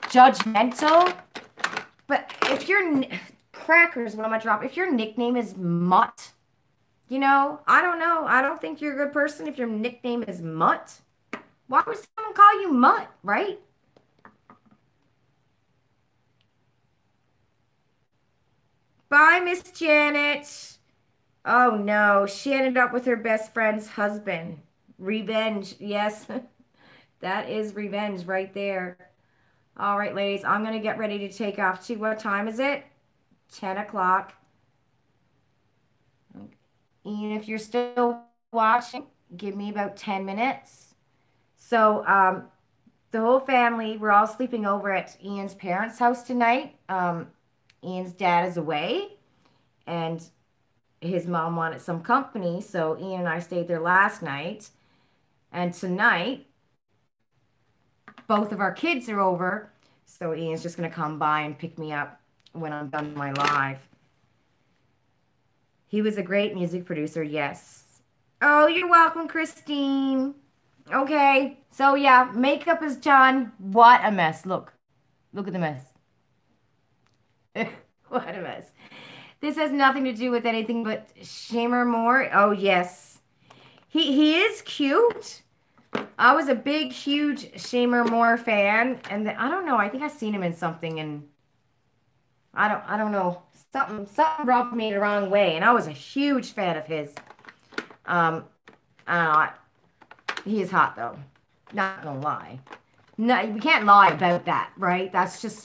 Judgmental? But if your crackers, what am I dropping? If your nickname is Mutt, I don't know. I don't think you're a good person if your nickname is Mutt. Why would someone call you Mutt, right? Bye, Miss Janet. Oh no, she ended up with her best friend's husband. Revenge. Yes, that is revenge right there. All right, ladies, I'm going to get ready to take off too. What time is it? 10 o'clock. And if you're still watching, give me about 10 minutes. So, the whole family, we're all sleeping over at Ian's parents' house tonight. Ian's dad is away, and his mom wanted some company, so Ian and I stayed there last night. And tonight, both of our kids are over, so Ian's just going to come by and pick me up when I'm done my live. He was a great music producer, yes. Oh, you're welcome, Christine. Okay, so yeah, makeup is done. What a mess. Look. Look at the mess. What a mess. This has nothing to do with anything but Shamer Moore. Oh yes. He is cute. I was a big, huge Shamer Moore fan, and I don't know. I think I seen him in something, and I don't know. Something rubbed me the wrong way, and I was a huge fan of his. Um, I don't know. He is hot though. Not gonna lie. No, we can't lie about that, right? That's just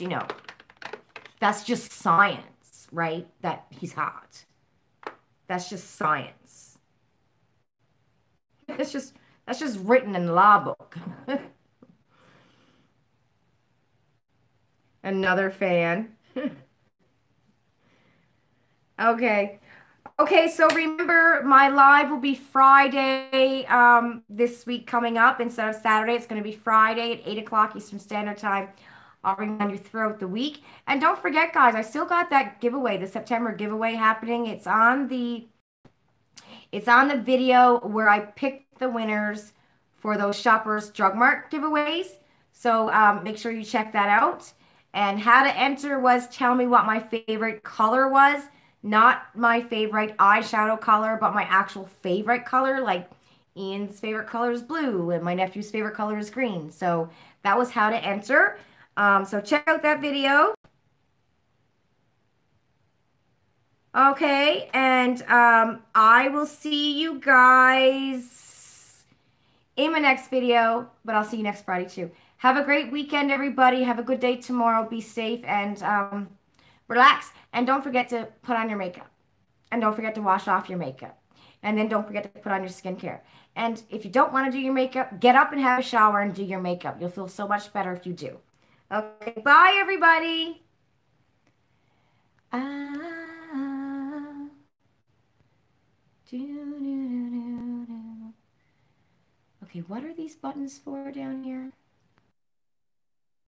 science, right? That he's hot. That's just science. It's just that's just written in the law book. Another fan. Okay. Okay, so remember my live will be Friday this week coming up instead of Saturday. It's going to be Friday at 8 o'clock Eastern Standard Time. I'll remind you throughout the week. And don't forget, guys, I still got that giveaway, the September giveaway happening. It's on the video where I picked the winners for those Shoppers Drug Mart giveaways. So make sure you check that out. And how to enter was tell me what my favorite color was. Not my favorite eyeshadow color, but my actual favorite color. Like Ian's favorite color is blue and my nephew's favorite color is green. So that was how to enter. So check out that video. Okay, and I will see you guys in my next video, but I'll see you next Friday too. Have a great weekend, everybody. Have a good day tomorrow. Be safe and relax. And don't forget to put on your makeup. And don't forget to wash off your makeup. And then don't forget to put on your skincare. And if you don't want to do your makeup, get up and have a shower and do your makeup. You'll feel so much better if you do. Okay, bye, everybody. Ah. Okay, what are these buttons for down here?